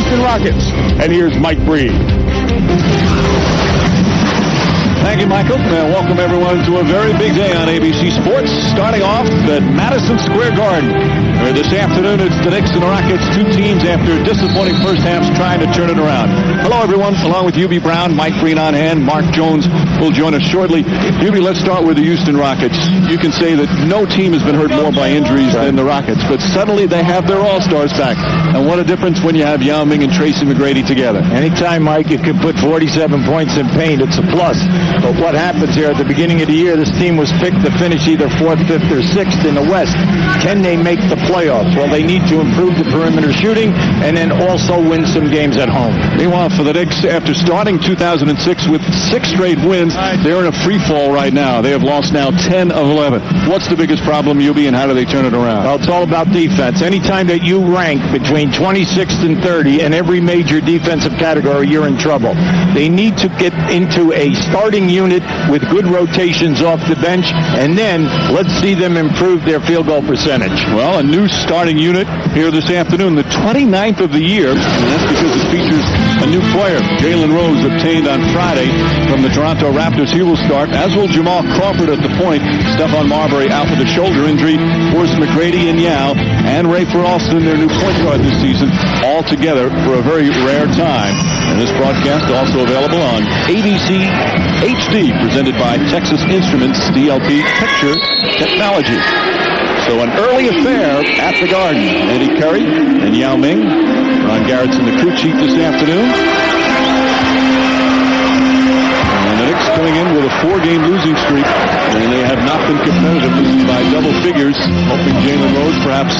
Houston Rockets. And here's Mike Breed. Thank you, Michael. Welcome, everyone, to a very big day on ABC Sports, starting off at Madison Square Garden. This afternoon, it's the Knicks and the Rockets, two teams after disappointing first halves trying to turn it around. Hello, everyone. Along with UB Brown, Mike Breen on hand. Mark Jones will join us shortly. UB, let's start with the Houston Rockets. You can say that no team has been hurt more by injuries than the Rockets, but suddenly they have their all-stars back. And what a difference when you have Yao Ming and Tracy McGrady together. Anytime, Mike, you can put 47 points in paint, it's a plus. But what happens here at the beginning of the year, this team was picked to finish either 4th, 5th, or 6th in the West. Can they make the playoffs? Well, they need to improve the perimeter shooting and then also win some games at home. Meanwhile, for the Knicks, after starting 2006 with 6 straight wins, they're in a free fall right now. They have lost now 10 of 11. What's the biggest problem, UB, and how do they turn it around? Well, it's all about defense. Anytime that you rank between 26th and 30 in every major defensive category, you're in trouble. They need to get into a starting unit with good rotations off the bench, and then let's see them improve their field goal percentage. Well, a new starting unit here this afternoon, the 29th of the year, and that's because it features a new player. Jalen Rose obtained on Friday from the Toronto Raptors. He will start, as will Jamal Crawford at the point. Stephon Marbury out with a shoulder injury. Forrest McGrady and Yao and Rafer Alston, their new point guard this season, all together for a very rare time. And this broadcast also available on ABC HD, presented by Texas Instruments DLP Picture Technology. So an early affair at the Garden. Eddie Curry and Yao Ming. Ron Garrett's in the crew chief this afternoon. And the Knicks coming in with a 4-game losing streak, and they have not been competitive. This is by double figures, hoping Jalen Rose perhaps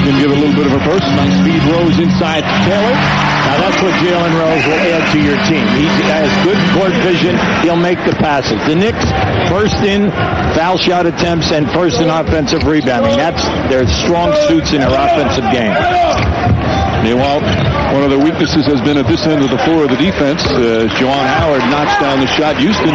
can give a little bit of a burst. Nice speed Rose inside to Taylor. Now that's what Jalen Rose will add to your team. He has good court vision. He'll make the passes. The Knicks, first in foul shot attempts and first in offensive rebounding. That's their strong suits in their offensive game. Meanwhile, one of their weaknesses has been at this end of the floor of the defense. Juwan Howard knocks down the shot. Houston,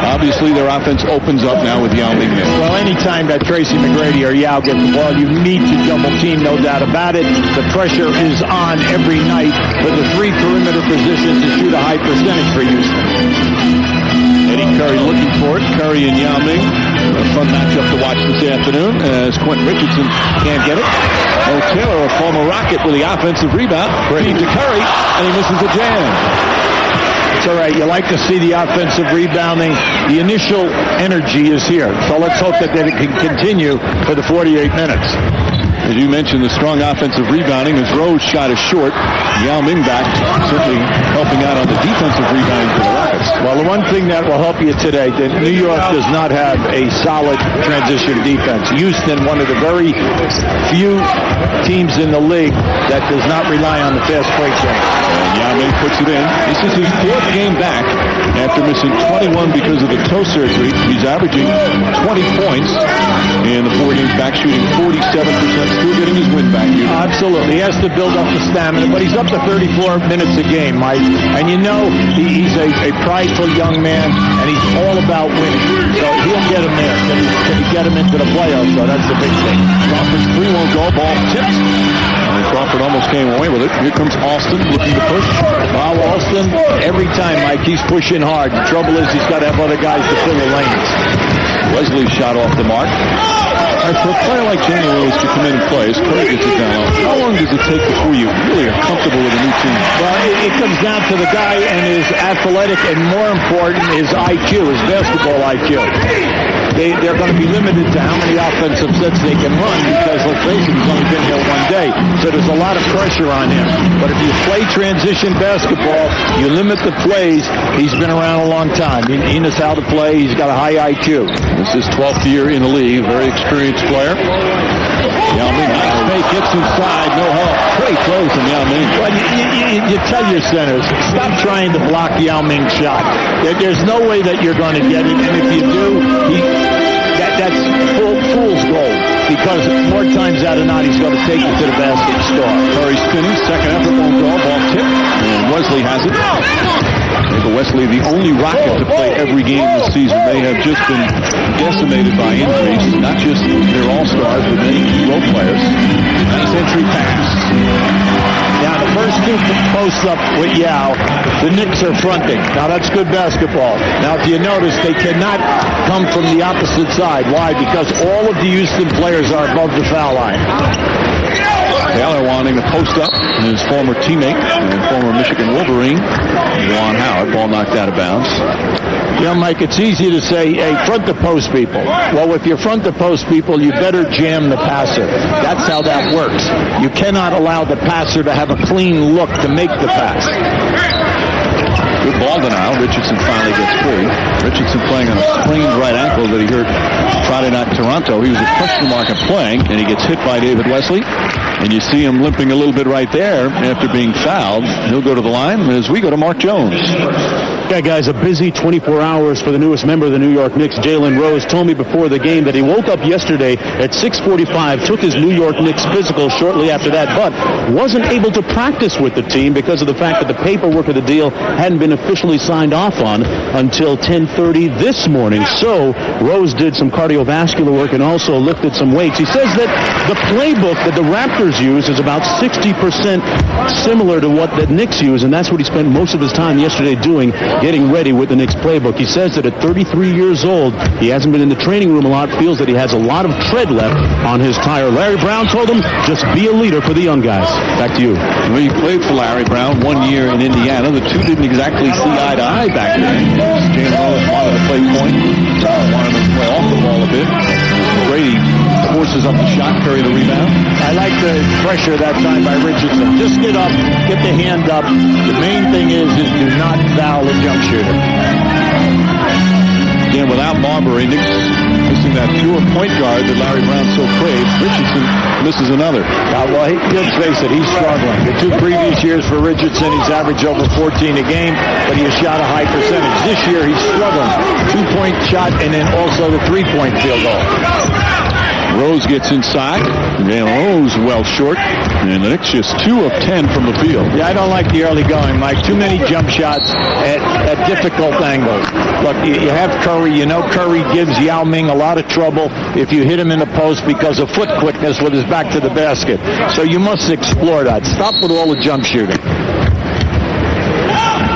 obviously their offense opens up now with Yao Ming. Well, anytime that Tracy McGrady or Yao get the ball, you need to double team, no doubt about it. The pressure is on every night for the 3 perimeter positions to shoot a high percentage for Houston. Eddie Curry looking for it. Curry and Yao Ming. A fun matchup to watch this afternoon as Quentin Richardson can't get it. Oh, Taylor, a former Rocket, with the offensive rebound. Feed to Curry, and he misses the jam. It's all right. You like to see the offensive rebounding. The initial energy is here. So let's hope that it can continue for the 48 minutes. As you mentioned, the strong offensive rebounding as Rose shot is short. Yao Ming back, certainly helping out on the defensive rebounding for the Rockets. Well, the one thing that will help you today, that New York does not have a solid transition defense. Houston, one of the very few teams in the league that does not rely on the fast break game. And Yao Ming puts it in. This is his 4th game back after missing 21 because of the toe surgery. He's averaging 20 points in the 4 games back, shooting 47%. Still getting his win back here. Absolutely. He has to build up the stamina, but he's up to 34 minutes a game, Mike. And you know he's a prideful young man, and he's all about winning. So he'll get him there. Can he get him into the playoffs? So that's the big thing. Crawford's 3 won't go. Ball tipped. And Crawford almost came away with it. Here comes Alston looking to push. Well, Alston, every time, Mike, he's pushing hard. The trouble is he's got to have other guys to fill the lanes. Wesley shot off the mark. All right, for a player like Jalen Rose to come in and play, as Curry gets it down, how long does it take before you really are comfortable with a new team? Well, it comes down to the guy and his athletic, and more important, his IQ, his basketball IQ. They're going to be limited to how many offensive sets they can run because, let's face it, he's only been here 1 day. So there's a lot of pressure on him. But if you play transition basketball, you limit the plays. He's been around a long time. He knows how to play. He's got a high IQ. This is 12th year in the league. Very experienced player. Yao Ming, nice gets inside. No help. Pretty close from Yao Ming. Well, you tell your centers, stop trying to block Yao Ming's shot. There's no way that you're going to get it. And if you do, that's fool's gold. Because more times out of not, he's going to take it to the basket score. Curry spinning. Second effort won't go. Ball tipped. And Wesley has it. Michael Wesley, the only Rocket to play every game this season. They have just been decimated by injuries. Not just their all-stars, but many key role players. Nice entry pass. Now, the first two posts up with Yao, the Knicks are fronting. Now, that's good basketball. Now, if you notice, they cannot come from the opposite side. Why? Because all of the Houston players are above the foul line. Taylor wanting to post up his former teammate and former Michigan Wolverine, Juwan Howard. Ball knocked out of bounds. You know, Mike, it's easy to say, hey, front the post people. Well, if you front the post people, you better jam the passer. That's how that works. You cannot allow the passer to have a clean look to make the pass. Good ball denial. Richardson finally gets free. Richardson playing on a sprained right ankle that he hurt Friday night in Toronto. He was a question mark at playing, and he gets hit by David Wesley. And you see him limping a little bit right there after being fouled. He'll go to the line as we go to Mark Jones. Yeah, guys, a busy 24 hours for the newest member of the New York Knicks. Jalen Rose told me before the game that he woke up yesterday at 6:45, took his New York Knicks physical shortly after that, but wasn't able to practice with the team because of the fact that the paperwork of the deal hadn't been officially signed off on until 10:30 this morning. So Rose did some cardiovascular work and also lifted some weights. He says that the playbook that the Raptors use is about 60% similar to what the Knicks use, and that's what he spent most of his time yesterday doing, getting ready with the Knicks playbook. He says that at 33 years old, he hasn't been in the training room a lot, feels that he has a lot of tread left on his tire. Larry Brown told him, just be a leader for the young guys. Back to you. Well, he played for Larry Brown 1 year in Indiana. The two didn't exactly see eye to eye back then. Jalen Rose wanted to play point, wanted to play off the ball a bit. McGrady forces up the shot, Curry the rebound. I like the pressure that time by Richardson. Just get up, get the hand up. The main thing is do not foul the jump shooter. Again, without Marbury, Knicks missing that pure point guard that Larry Brown so craves. Richardson misses another. Well, let's face it, he's struggling. The two previous years for Richardson, he's averaged over 14 a game, but he has shot a high percentage. This year, he's struggling. 2-point shot and then also the 3-point field goal. Rose gets inside. Jalen Rose well short. And the Knicks just 2 of 10 from the field. Yeah, I don't like the early going, Mike. Too many jump shots at difficult angles. Look, you have Curry. You know Curry gives Yao Ming a lot of trouble if you hit him in the post because of foot quickness with his back to the basket. So you must explore that. Stop with all the jump shooting.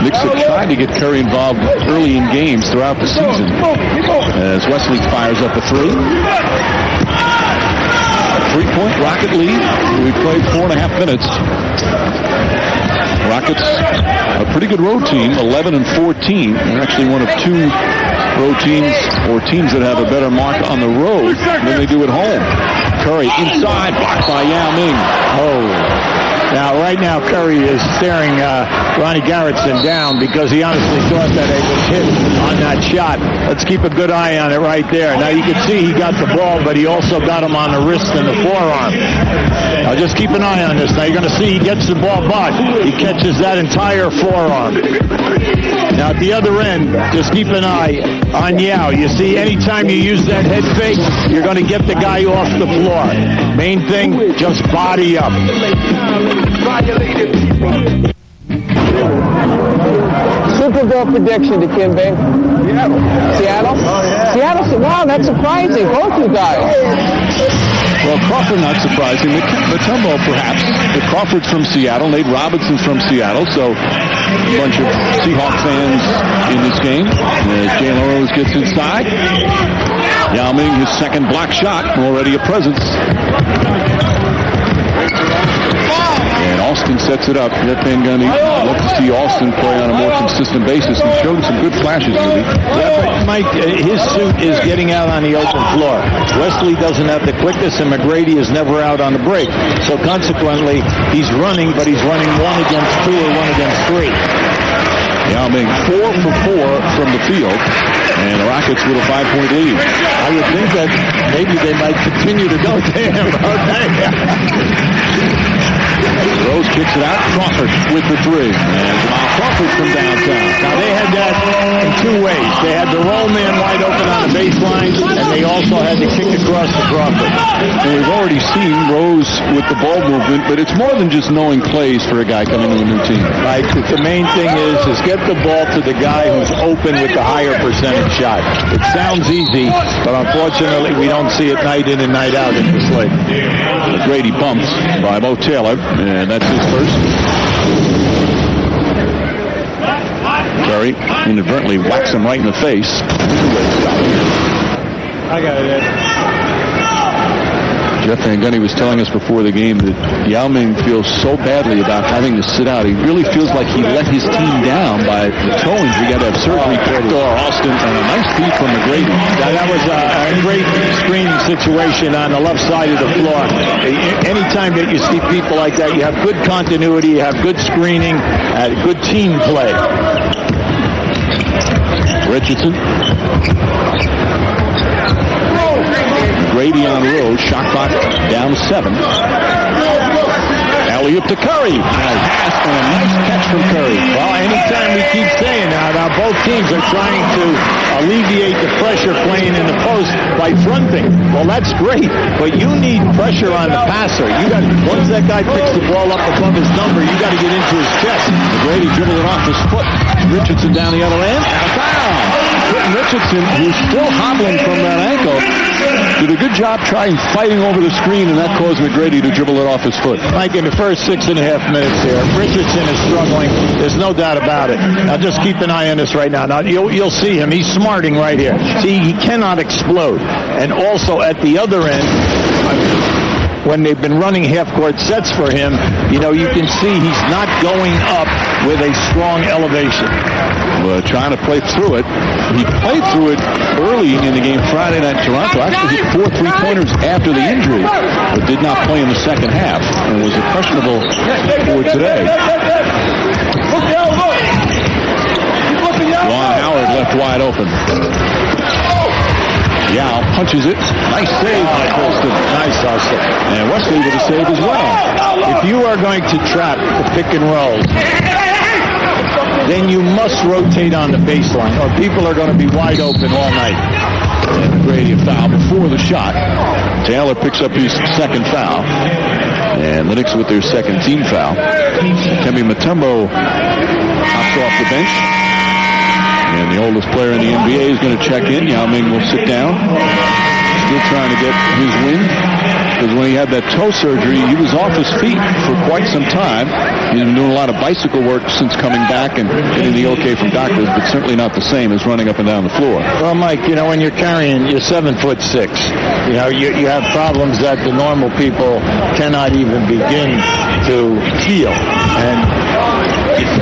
Knicks have tried to get Curry involved early in games throughout the season. As Wesley fires up a three. 3-point Rocket lead. We played 4.5 minutes. Rockets, a pretty good road team, 11-14. They're actually one of 2 road teams or teams that have a better mark on the road than they do at home. Curry inside, blocked by Yao Ming. Oh. Now, right now, Curry is staring Ronnie Garrettson down because he honestly thought that it was hit on that shot. Let's keep a good eye on it right there. Now, you can see he got the ball, but he also got him on the wrist and the forearm. Now, just keep an eye on this. Now, you're going to see he gets the ball, but he catches that entire forearm. Now, at the other end, just keep an eye on Yao. You see, anytime you use that head fake, you're going to get the guy off the floor. Main thing, just body up. Super Bowl prediction to Kimbe. Seattle? Oh, yeah. Seattle? Wow, that's surprising. Both you guys. Well, Crawford not surprising. Matumbo perhaps. The Crawford's from Seattle. Nate Robinson's from Seattle. So a bunch of Seahawk fans in this game. As Jalen Rose gets inside. Yao Ming, his second block shot. Already a presence. And Austin sets it up. Jeff Van Gundy. I'd love to see Austin play on a more consistent basis. He showed some good flashes, really. Yeah, but Mike, his suit is getting out on the open floor. Wesley doesn't have the quickness, and McGrady is never out on the break. So consequently, he's running, but he's running 1 against 2 or 1 against 3. Yao Ming 4 for 4 from the field. And the Rockets with a 5-point lead. I would think that maybe they might continue to go to him. Okay. Rose kicks it out. Crawford with the 3. And Crawford from downtown. Now, they had that in 2 ways. They had the roll man wide open on the baseline, and they also had to kick across to Crawford. And we've already seen Rose with the ball movement, but it's more than just knowing plays for a guy coming to a new team. Right. The main thing is get the ball to the guy who's open with the higher percentage shot. It sounds easy, but unfortunately, we don't see it night in and night out in this league. McGrady bumps by Mo Taylor, and that's his first. Curry inadvertently whacks him right in the face. I got it, Ed. Jeff Van Gundy was telling us before the game that Yao Ming feels so badly about having to sit out. He really feels like he let his team down by the toe injury. Got to have surgery. Backdoor Austin, and a nice feed from McGrady. That was a great screening situation on the left side of the floor. Anytime that you see people like that, you have good continuity, you have good screening, good team play. Richardson. Grady on Rose, shot clock down 7. Alley-oop to Curry. And a nice catch from Curry. Well, anytime we keep saying that, both teams are trying to alleviate the pressure playing in the post by fronting. Well, that's great, but you need pressure on the passer. Once that guy picks the ball up above his number, you got to get into his chest. McGrady dribbled it off his foot. Richardson down the other end. And a foul. Richardson, who's still hobbling from that ankle, did a good job trying fighting over the screen, and that caused McGrady to dribble it off his foot. Mike, in the first 6.5 minutes there, Richardson is struggling. There's no doubt about it. Now, just keep an eye on this right now. Now, you'll see him. He's smarting right here. See, he cannot explode. And also at the other end, when they've been running half-court sets for him, you can see he's not going up with a strong elevation. Trying to play through it. He played through it early in the game Friday night in Toronto. Actually hit 4 3-pointers after the injury, but did not play in the second half and was questionable for today. Juan Howard left wide open. Yao punches it. Nice save by Colston. Nice hustle. And Wesley with a save as well. If you are going to trap the pick and rolls, then you must rotate on the baseline, or people are going to be wide open all night. And McGrady a foul before the shot. Taylor picks up his second foul. And the Knicks with their second team foul. Kemi Mutombo hops off the bench. And the oldest player in the NBA is going to check in. Yao Ming will sit down. Still trying to get his wind. Because when he had that toe surgery, he was off his feet for quite some time. He's been doing a lot of bicycle work since coming back and getting the okay from doctors, but certainly not the same as running up and down the floor. Well, Mike, when you're carrying, you're 7'6". You have problems that the normal people cannot even begin to feel. And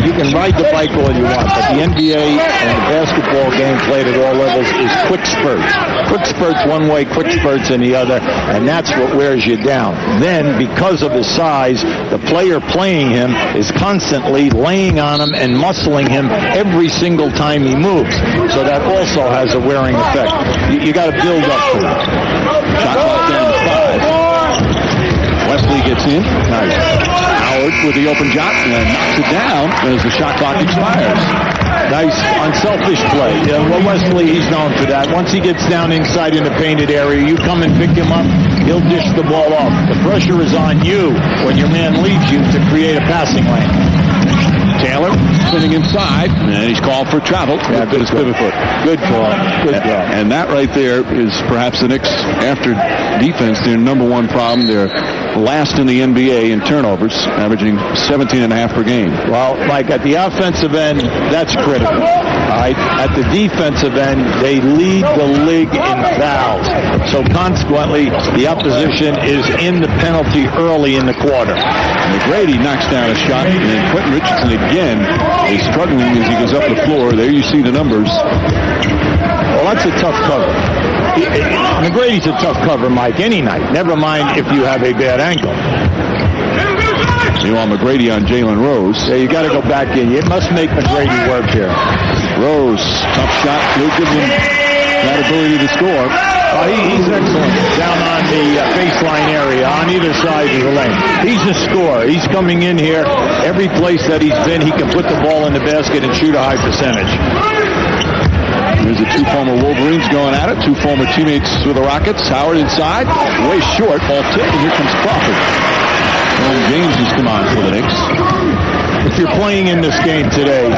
you can ride the bike all you want, but the NBA and the basketball game played at all levels is quick spurts. Quick spurts one way, quick spurts in the other, and that's what wears you down. Then, because of his size, the player playing him is constantly laying on him and muscling him every single time he moves. So that also has a wearing effect. You got to build up to it. Shot clock down to 5. Wesley gets in. Nice. Howard with the open shot and knocks it down as the shot clock expires. Nice unselfish play. Well, Wesley, he's known for that. Once he gets down inside in the painted area, you come and pick him up, he'll dish the ball off. The pressure is on you when your man leaves you to create a passing lane. Taylor sitting inside, and he's called for travel. Yeah, good pivot foot. Good call. Good call. And that right there is perhaps the Knicks, after defense, their number one problem. They're last in the NBA in turnovers, averaging 17.5 per game. Well, Mike, at the offensive end, that's critical. All right? At the defensive end, they lead the league in fouls. So consequently, the opposition is in the penalty early in the quarter. McGrady knocks down a shot, and Quentin Richardson again is struggling as he goes up the floor. There you see the numbers. Well, that's a tough cover. McGrady's a tough cover, Mike, any night. Never mind if you have a bad ankle. Meanwhile, McGrady on Jalen Rose. Yeah, you got to go back in. It must make McGrady work here. Rose, tough shot. He'll give him that ability to score. He's excellent down on the baseline area on either side of the lane. He's a scorer. He's coming in here. Every place that he's been, he can put the ball in the basket and shoot a high percentage. There's the two former Wolverines going at it. Two former teammates with the Rockets. Howard inside. Way short. Ball tipped, and here comes Crawford. And James has come on for the Knicks. If you're playing in this game today,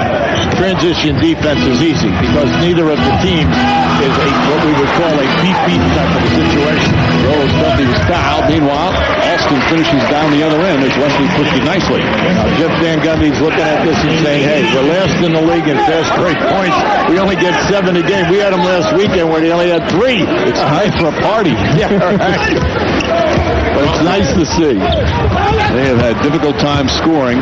transition defense is easy because neither of the teams is what we would call a beat type of a situation. Rose thought he was fouled. Meanwhile, Boston finishes down the other end as Wesley pushed it nicely. Now, Jeff Van Gundy's looking at this and saying, hey, we're last in the league in fast break points. We only get 7 a game. We had them last weekend where they only had 3. It's time for a party. Yeah, right. But it's nice to see. They have had difficult time scoring.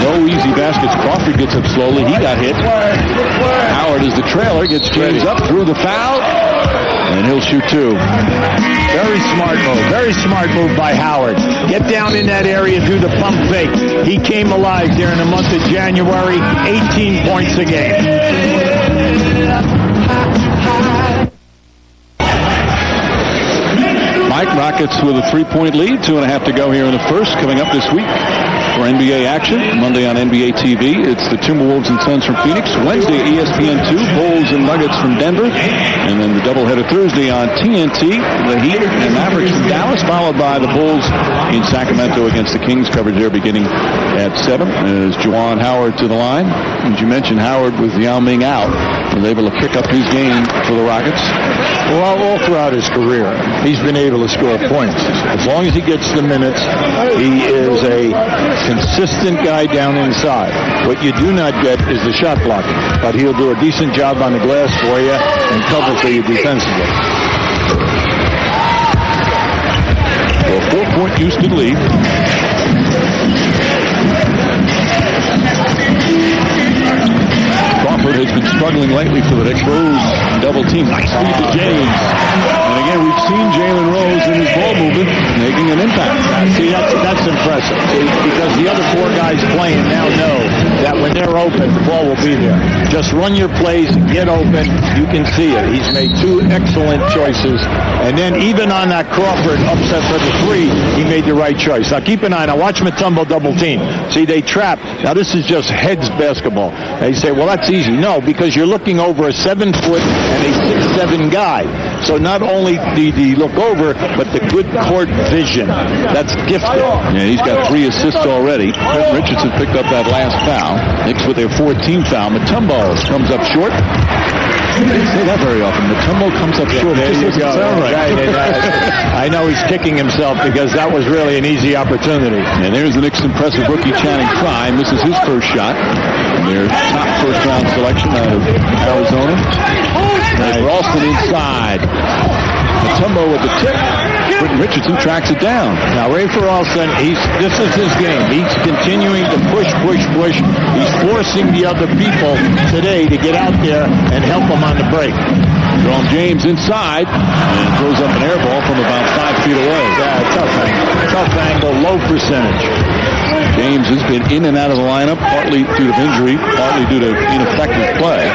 No easy baskets. Crawford gets up slowly. He got hit. Howard is the trailer. Gets James up through the foul. And he'll shoot 2. Very smart move. Very smart move by Howard. Get down in that area, do the pump fake. He came alive there in the month of January. 18 points a game. Mike, Rockets with a 3-point lead. 2.5 to go here in the first. Coming up this week for NBA action. Monday on NBA TV, it's the Timberwolves and Suns from Phoenix. Wednesday, ESPN2, Bulls and Nuggets from Denver. And then the doubleheader Thursday on TNT, the Heat and Mavericks from Dallas, followed by the Bulls in Sacramento against the Kings. Coverage there beginning at 7. As Juwan Howard to the line. As you mentioned, Howard with Yao Ming out was able to pick up his game for the Rockets. Well, all throughout his career, he's been able to score points. As long as he gets the minutes, he is a consistent guy down inside. What you do not get is the shot blocking, but he'll do a decent job on the glass for you and cover for you defensively. Well, 4-point Houston lead. Crawford has been struggling lately for the Knicks. Rose double team. Nice feed to James. And again, we've seen Jalen Rose in his ball movement making an impact. See, that's impressive. See, because the other 4 guys playing now know that when they're open, the ball will be there. Just run your plays, get open. You can see it. He's made 2 excellent choices. And then even on that Crawford upset for the 3, he made the right choice. Now keep an eye. Now watch Mutombo double team. See, they trap. Now this is just heads basketball. They say, well, that's easy. No, because you're looking over a 7-foot and a 6'7" guy. So not only do you look over, but the good court vision. That's gifted. Yeah, he's got 3 assists already. Trent Richardson picked up that last foul. Knicks with their 14th foul. Mutombo comes up short. I didn't say that very often. Mutombo comes up short. There you go. I know he's kicking himself because that was really an easy opportunity. And there's the Knicks' impressive rookie Channing Frye. Misses his first shot. Their top first-round selection out of Arizona. Nice. Ralston inside. Mutombo with the tip. Quentin Richardson tracks it down. Now, Ray Ralston, this is his game. He's continuing to push. He's forcing the other people today to get out there and help him on the break. Jerome James inside and throws up an air ball from about 5 feet away. Yeah, tough angle, low percentage. James has been in and out of the lineup, partly due to injury, partly due to ineffective play.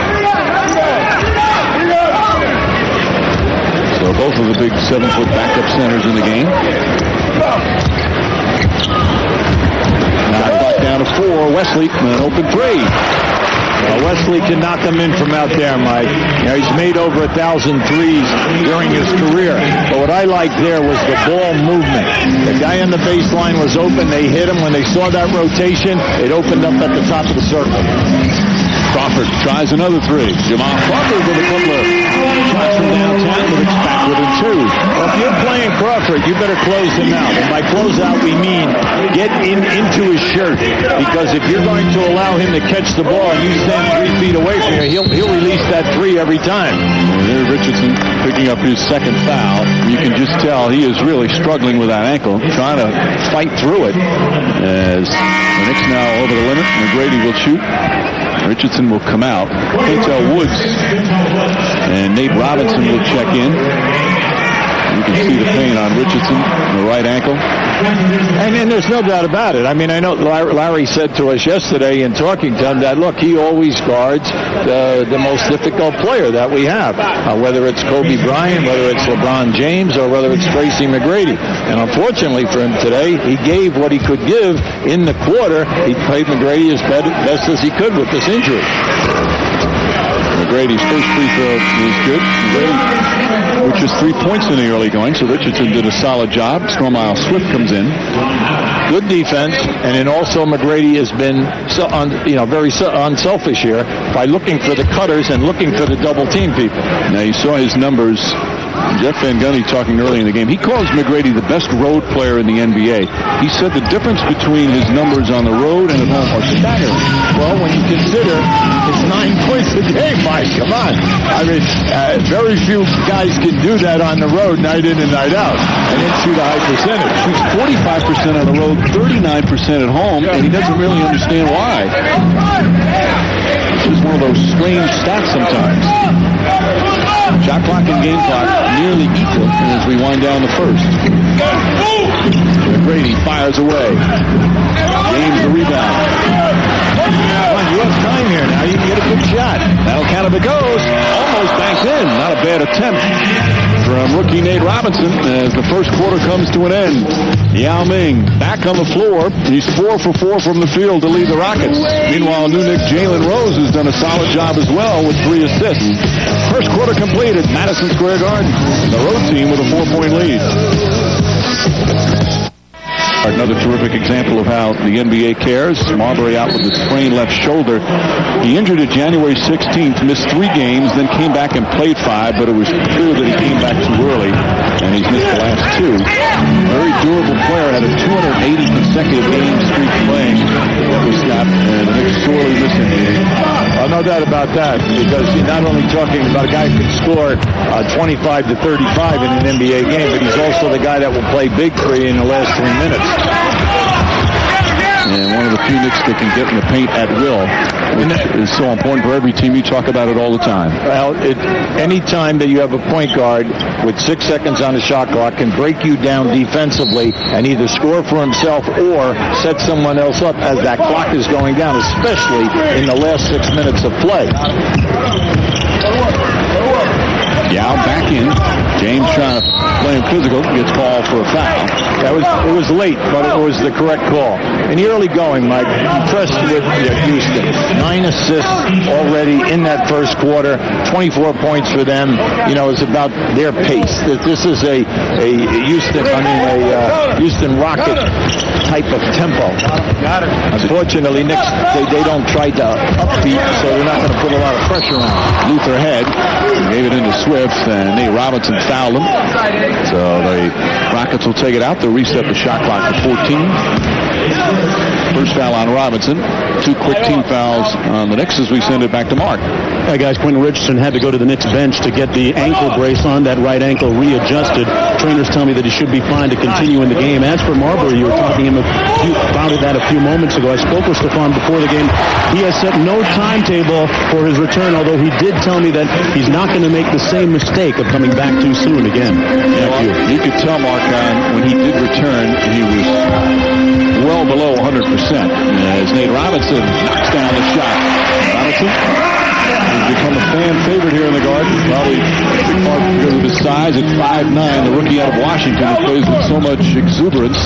So both of the big 7-foot backup centers in the game. Now clock down to 4. Wesley, an open 3. Wesley can knock them in from out there, Mike. He's made over 1,000 threes during his career. But what I liked there was the ball movement. The guy on the baseline was open. They hit him. When they saw that rotation, it opened up at the top of the circle. Crawford tries another 3. Jamal Crawford with a couple of shots from downtown, but it's back within 2. Well, if you're playing Crawford, you better close him out. And by close out, we mean get into his shirt. Because if you're going to allow him to catch the ball and you stand 3 feet away from you, he'll release that 3 every time. And there's Richardson picking up his second foul. You can just tell he is really struggling with that ankle, trying to fight through it. As the Knicks now over the limit, McGrady will shoot. Richardson will come out. Quintel Woods and Nate Robinson will check in. You can see the pain on Richardson on the right ankle. And there's no doubt about it. I mean, I know Larry said to us yesterday in talking to him that, look, he always guards the most difficult player that we have, whether it's Kobe Bryant, whether it's LeBron James, or whether it's Tracy McGrady. And unfortunately for him today, he gave what he could give in the quarter. He played McGrady as best as he could with this injury. McGrady's first free throw is good. McGrady, which is 3 points in the early going, so Richardson did a solid job. Stromile Swift comes in. Good defense, and then also McGrady has been very unselfish here by looking for the cutters and looking for the double team people. Now you saw his numbers Jeff Van Gundy talking early in the game. He calls McGrady the best road player in the NBA. He said the difference between his numbers on the road and at home are staggering. Well, when you consider it's 9 points a game, Mike, come on. I mean, very few guys can do that on the road night in and night out and then shoot a high percentage. Shoots 45% on the road, 39% at home, and he doesn't really understand why. It's just one of those strange stats sometimes. Shot clock and game clock nearly equal as we wind down the first. McGrady fires away. James the rebound. Come on, you have time here now. You can get a good shot. That'll count if it goes. Almost banks in. Not a bad attempt from rookie Nate Robinson as the first quarter comes to an end. Yao Ming back on the floor. He's 4 for 4 from the field to lead the Rockets. Meanwhile, new Knick Jalen Rose has done a solid job as well with 3 assists. First quarter completed. Madison Square Garden. The road team with a 4-point lead. Another terrific example of how the NBA cares. Marbury out with a sprained left shoulder. He injured it January 16th, missed 3 games, then came back and played 5, but it was clear that he came back too early, and he's missed the last 2. Very durable player, had a 280 consecutive game streak playing with Scott, and the Knicks sorely missing him. No doubt about that, because you're not only talking about a guy who can score 25 to 35 in an NBA game, but he's also the guy that will play big for you in the last 3 minutes. And one of the few Knicks that can get in the paint at will, which is so important for every team. You talk about it all the time. Well, any time that you have a point guard with 6 seconds on the shot clock can break you down defensively and either score for himself or set someone else up as that clock is going down, especially in the last 6 minutes of play. Yao back in. James trying to play him physical. Gets called for a foul. It was late, but it was the correct call. In the early going, Mike, impressed with Houston. 9 assists already in that first quarter. 24 points for them. You know, it's about their pace. This is a Houston Rocket type of tempo. Got it. Unfortunately, Knicks, they don't try to upbeat, so they're not going to put a lot of pressure on them. Luther Head gave it into Swift, and Nate Robinson fouled him. So the Rockets will take it out. They'll reset the shot clock to 14. First foul on Robinson. 2 quick team fouls on the Knicks as we send it back to Mark. Yeah, guys, Quentin Richardson had to go to the Knicks bench to get the ankle brace on, that right ankle readjusted. Trainers tell me that he should be fine to continue in the game. As for Marbury, you were talking to him about that a few moments ago. I spoke with Stefan before the game. He has set no timetable for his return, although he did tell me that he's not going to make the same mistake of coming back too soon again. You could tell, Mark, when he did return, he was well below 100%. As Nate Robinson knocks down the shot. Robinson has become a fan favorite here in the Garden. Probably a big part because of his size at 5'9", the rookie out of Washington who plays with so much exuberance.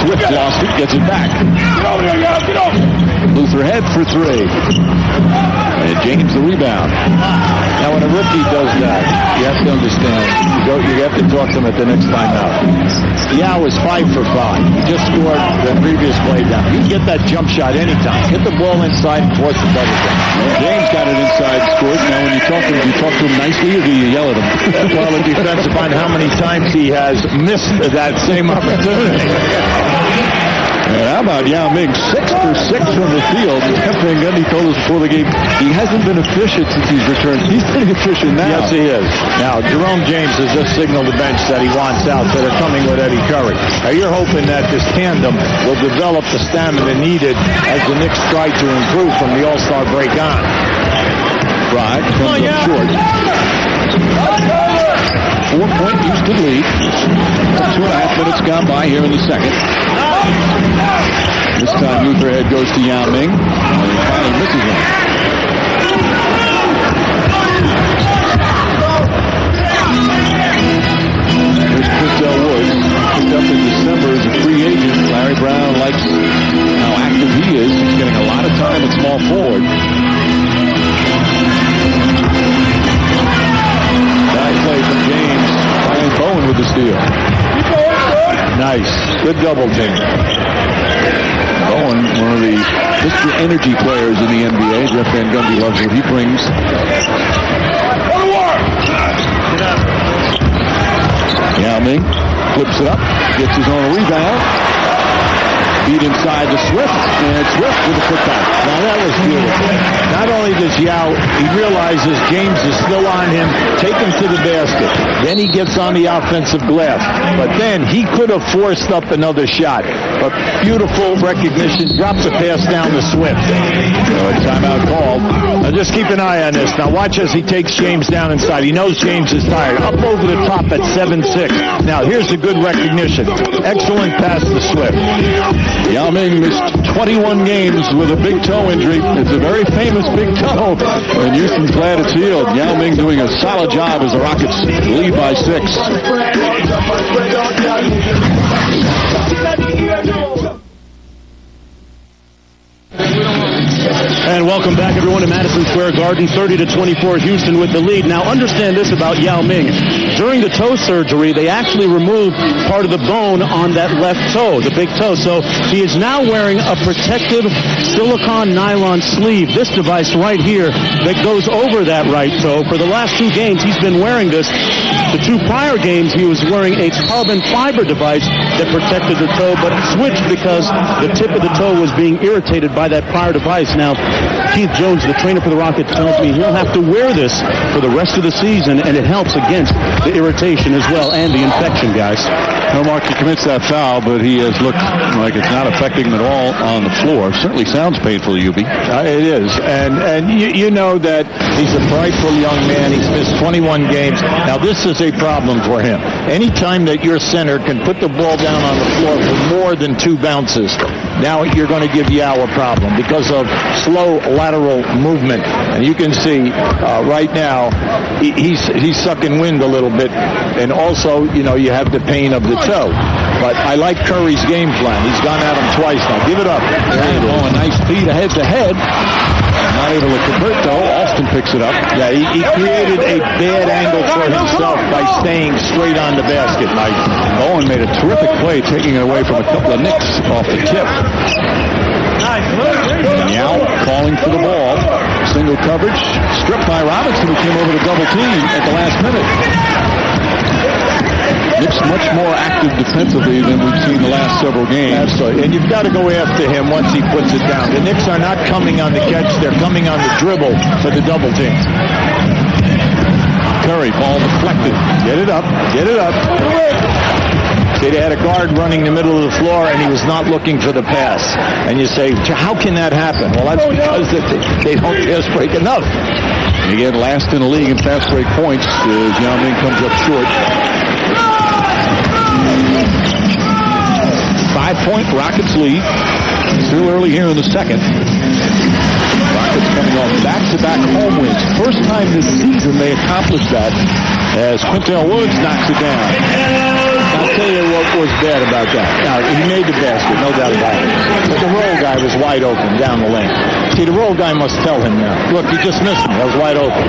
Swift lost it, gets it back. Luther Head for 3. And James the rebound. Now, when a rookie does that, you have to understand. You have to talk to him at the next time out. Yao was 5 for 5. He just scored the previous play down. You can get that jump shot anytime. Get the ball inside and force the double jump. James got it inside, scored. Now, when you talk to him nicely, or do you yell at him? Well, it depends upon how many times he has missed that same opportunity. How about Yao Ming? 6 for 6 from the field. Jeff Van Gundy told us before the game he hasn't been efficient since he's returned. He's pretty efficient now. Yes, he is. Now, Jerome James has just signaled the bench that he wants out, so they're coming with Eddie Curry. Now, you're hoping that this tandem will develop the stamina needed as the Knicks try to improve from the All-Star break on. Right, comes up short. 4-point Houston lead. 2.5 minutes gone by here in the second. This time Luther Head goes to Yao Ming, and he finally misses one. There's Christel Woods, picked up in December as a free agent. Larry Brown likes how active he is. He's getting a lot of time at small forward. Nice play from James. Brian Bowen with the steal. Nice. Good double team. Bowen, one of the Mr. Energy players in the NBA. Jeff Van Gundy loves what he brings. Ming flips it up, gets his own rebound. Feed inside to Swift, and Swift with a putback. Now that was beautiful. Not only does Yao, he realizes James is still on him, take him to the basket. Then he gets on the offensive glass. But then he could have forced up another shot. But beautiful recognition, drops a pass down to Swift. Timeout called. Now just keep an eye on this. Now watch as he takes James down inside. He knows James is tired. Up over the top at 7-6. Now here's the good recognition. Excellent pass to Swift. Yao Ming missed 21 games with a big toe injury. It's a very famous big toe. And Houston's glad it's healed. Yao Ming doing a solid job as the Rockets lead by 6. And welcome back, everyone, to Madison Square Garden. 30-24, Houston with the lead. Now, understand this about Yao Ming. During the toe surgery, they actually removed part of the bone on that left toe, the big toe. So he is now wearing a protective silicone nylon sleeve, this device right here that goes over that right toe. For the last 2 games, he's been wearing this. The 2 prior games, he was wearing a carbon fiber device that protected the toe, but switched because the tip of the toe was being irritated by that prior device. Now, Keith Jones, the trainer for the Rockets, tells me he'll have to wear this for the rest of the season, and it helps against the irritation as well and the infection, guys. No, Mark, he commits that foul, but he has looked like it's not affecting him at all on the floor. Certainly sounds painful to UB. It is, and you know that he's a prideful young man. He's missed 21 games. Now, this is a problem for him. Anytime that your center can put the ball down on the floor for more than 2 bounces, now you're going to give Yao a problem because of slow lateral movement. And you can see right now he's sucking wind a little bit. And also, you have the pain of the toe. But I like Curry's game plan. He's gone at him twice now. Give it up. Oh, a nice feed ahead to head. Not able to convert, though. Austin picks it up. Yeah, he created a bad angle for himself by staying straight on the basket, Mike. Bowen made a terrific play, taking it away from a couple of Knicks off the tip. And Yao calling for the ball. Single coverage. Stripped by Robinson, who came over to double team at the last minute. Knicks much more active defensively than we've seen the last several games. Absolutely. And you've got to go after him once he puts it down. The Knicks are not coming on the catch. They're coming on the dribble for the double team. Curry, ball deflected. Get it up. Get it up. See, they had a guard running the middle of the floor, and he was not looking for the pass. And you say, how can that happen? Well, that's because they don't pass break enough. And again, last in the league in fast break points as Yao Ming comes up short. 5-point Rockets lead. Still early here in the second. Rockets coming off back-to-back home wins. First time this season they accomplished that as Quintel Woods knocks it down. I'll tell you what was bad about that. Now, he made the basket, no doubt about it. But the roll guy was wide open down the lane. See, the roll guy must tell him now. Look, you just missed him. That was wide open.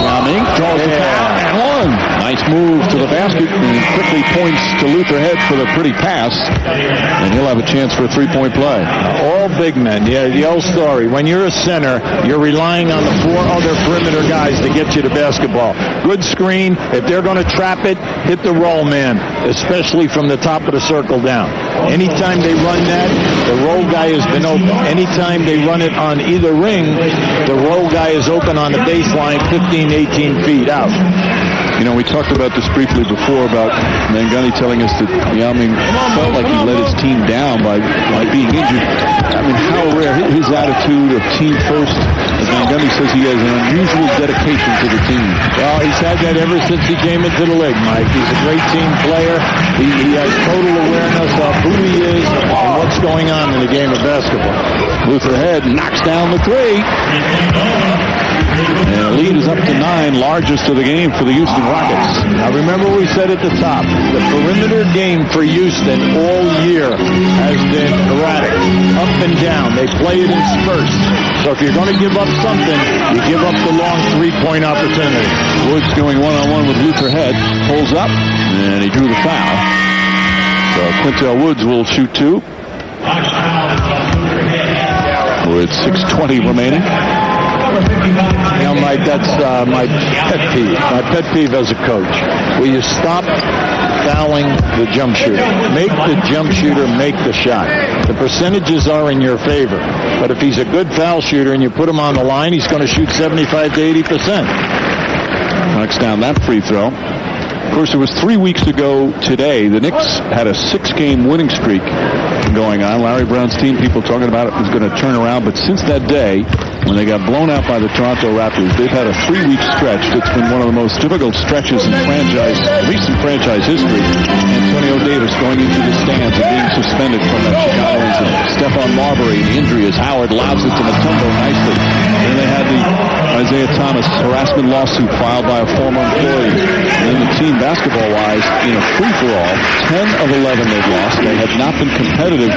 Yao Ming draws the foul and one. Nice move to the basket and quickly points to Luther Head for the pretty pass. And he'll have a chance for a 3-point play. All big men. Yeah, the old story. When you're a center, you're relying on the 4 other perimeter guys to get you the basketball. Good screen. If they're going to trap it, hit the roll man, especially from the top of the circle down. Anytime they run that, the roll guy has been open. Anytime they run it on either ring, the roll guy is open on the baseline 15, 18 feet out. We talked about this briefly before about Mangani telling us that Yao Ming felt like he let his team down by being injured. I mean, how rare his attitude of team first. As Mangani says, he has an unusual dedication to the team. Well, he's had that ever since he came into the league, Mike. He's a great team player. He has total awareness of who he is and what's going on in the game of basketball. Luther Head knocks down the 3. And the lead is up to 9, largest of the game for the Houston Rockets. Now remember we said at the top, the perimeter game for Houston all year has been erratic, up and down. They play it in spurts. So if you're going to give up something, you give up the long 3-point opportunity. Woods going one-on-one with Luther Head, pulls up, and he drew the foul. So Quintel Woods will shoot 2. With 6:20 remaining. You know, Mike, that's my pet peeve. My pet peeve as a coach. Will you stop fouling the jump shooter? Make the jump shooter make the shot. The percentages are in your favor. But if he's a good foul shooter and you put him on the line, he's going to shoot 75 to 80%. Knocks down that free throw. Of course, it was 3 weeks ago today. The Knicks had a 6-game winning streak going on. Larry Brown's team, people talking about it, was going to turn around. But since that day, when they got blown out by the Toronto Raptors, they've had a 3-week stretch that's been one of the most difficult stretches in recent franchise history. Antonio Davis going into the stands and being suspended from that Chicago incident. Stephon Marbury, the injury as Howard lobs it to Mutombo nicely. Then they had the Isaiah Thomas harassment lawsuit filed by a former employee. And then the team, basketball-wise, in a free-for-all, 10 of 11 they've lost. They have not been competitive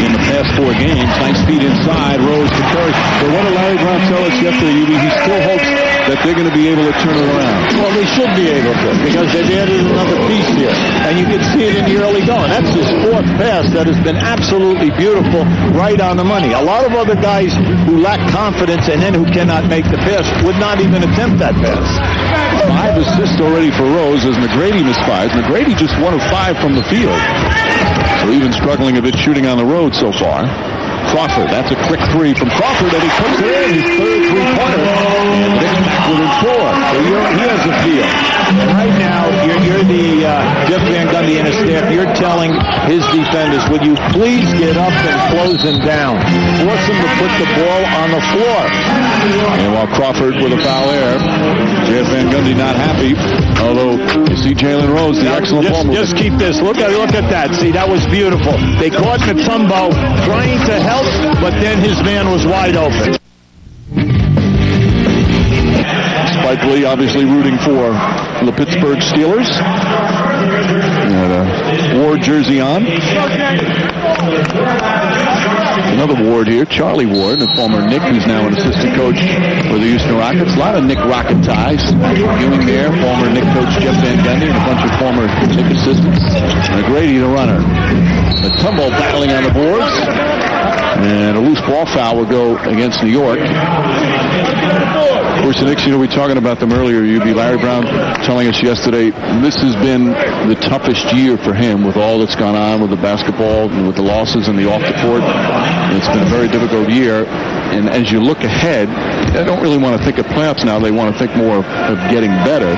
in the past 4 games. Nice feed inside, Rose to Curry. But what did Larry Brown tell us yesterday, UB? He still hopes that they're going to be able to turn it around. Well, they should be able to, because they've added another piece here. And you can see it in the early going. That's his 4th pass that has been absolutely beautiful, right on the money. A lot of other guys who lack confidence and then who cannot make the pass would not even attempt that pass. 5 assists already for Rose as McGrady misfires. McGrady just 1 of 5 from the field. So even struggling a bit shooting on the road so far. Crawford, that's a quick 3 from Crawford, and he puts it in, his 3rd three-pointer. And Knicks back within 4. So he has a feel. And right now, you're the Jeff Van Gundy and his staff. You're telling his defenders, would you please get up and close him down? Force him to put the ball on the floor. And while Crawford with a foul there, Jeff Van Gundy not happy. Although, you see Jalen Rose, the excellent ball movement. Just keep this. Look at that. See, that was beautiful. They caught Mutombo trying to help, but then his man was wide open. Spike Lee obviously rooting for the Pittsburgh Steelers. He had a Ward jersey on. Another Ward here, Charlie Ward, the former Knick, who's now an assistant coach for the Houston Rockets. A lot of Knick Rocket ties. Ewing there, former Knick coach Jeff Van Gundy, and a bunch of former Knick assistants. McGrady, the runner. Mutombo battling on the boards. And a loose ball foul will go against New York. Of course, the Knicks, we were talking about them earlier. Larry Brown telling us yesterday, this has been the toughest year for him with all that's gone on with the basketball and with the losses and the off the court. It's been a very difficult year. And as you look ahead, they don't really want to think of playoffs now. They want to think more of getting better.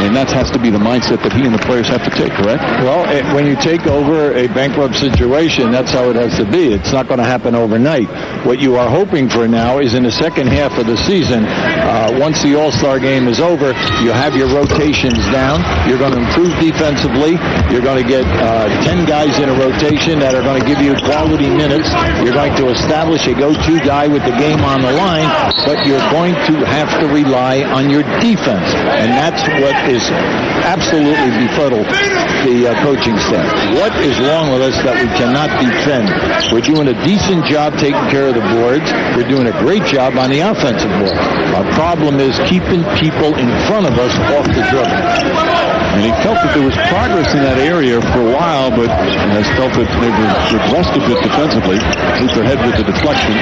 And that has to be the mindset that he and the players have to take, correct? Well, when you take over a bankrupt situation, that's how it has to be. It's not going to happen overnight. What you are hoping for now is in the second half of the season, once the All-Star game is over, you have your rotations down. You're going to improve defensively. You're going to get 10 guys in a rotation that are going to give you quality minutes. You're going to establish a go-to guy with the game on the line, but you're going to have to rely on your defense. And that's what is absolutely befuddled the coaching staff. What is wrong with us that we cannot defend? We're doing a decent job taking care of the boards. We're doing a great job on the offensive board. Our problem is keeping people in front of us off the dribble. And he felt that there was progress in that area for a while, but has felt that they were regressed a bit defensively. Hit their head with the deflection.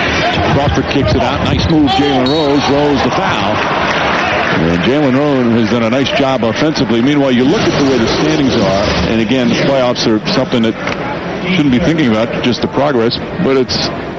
Crawford kicks it out. Nice move, Jalen Rose. Rose the foul. And Jalen Rose has done a nice job offensively. Meanwhile, you look at the way the standings are, and again, the playoffs are something that shouldn't be thinking about, just the progress, but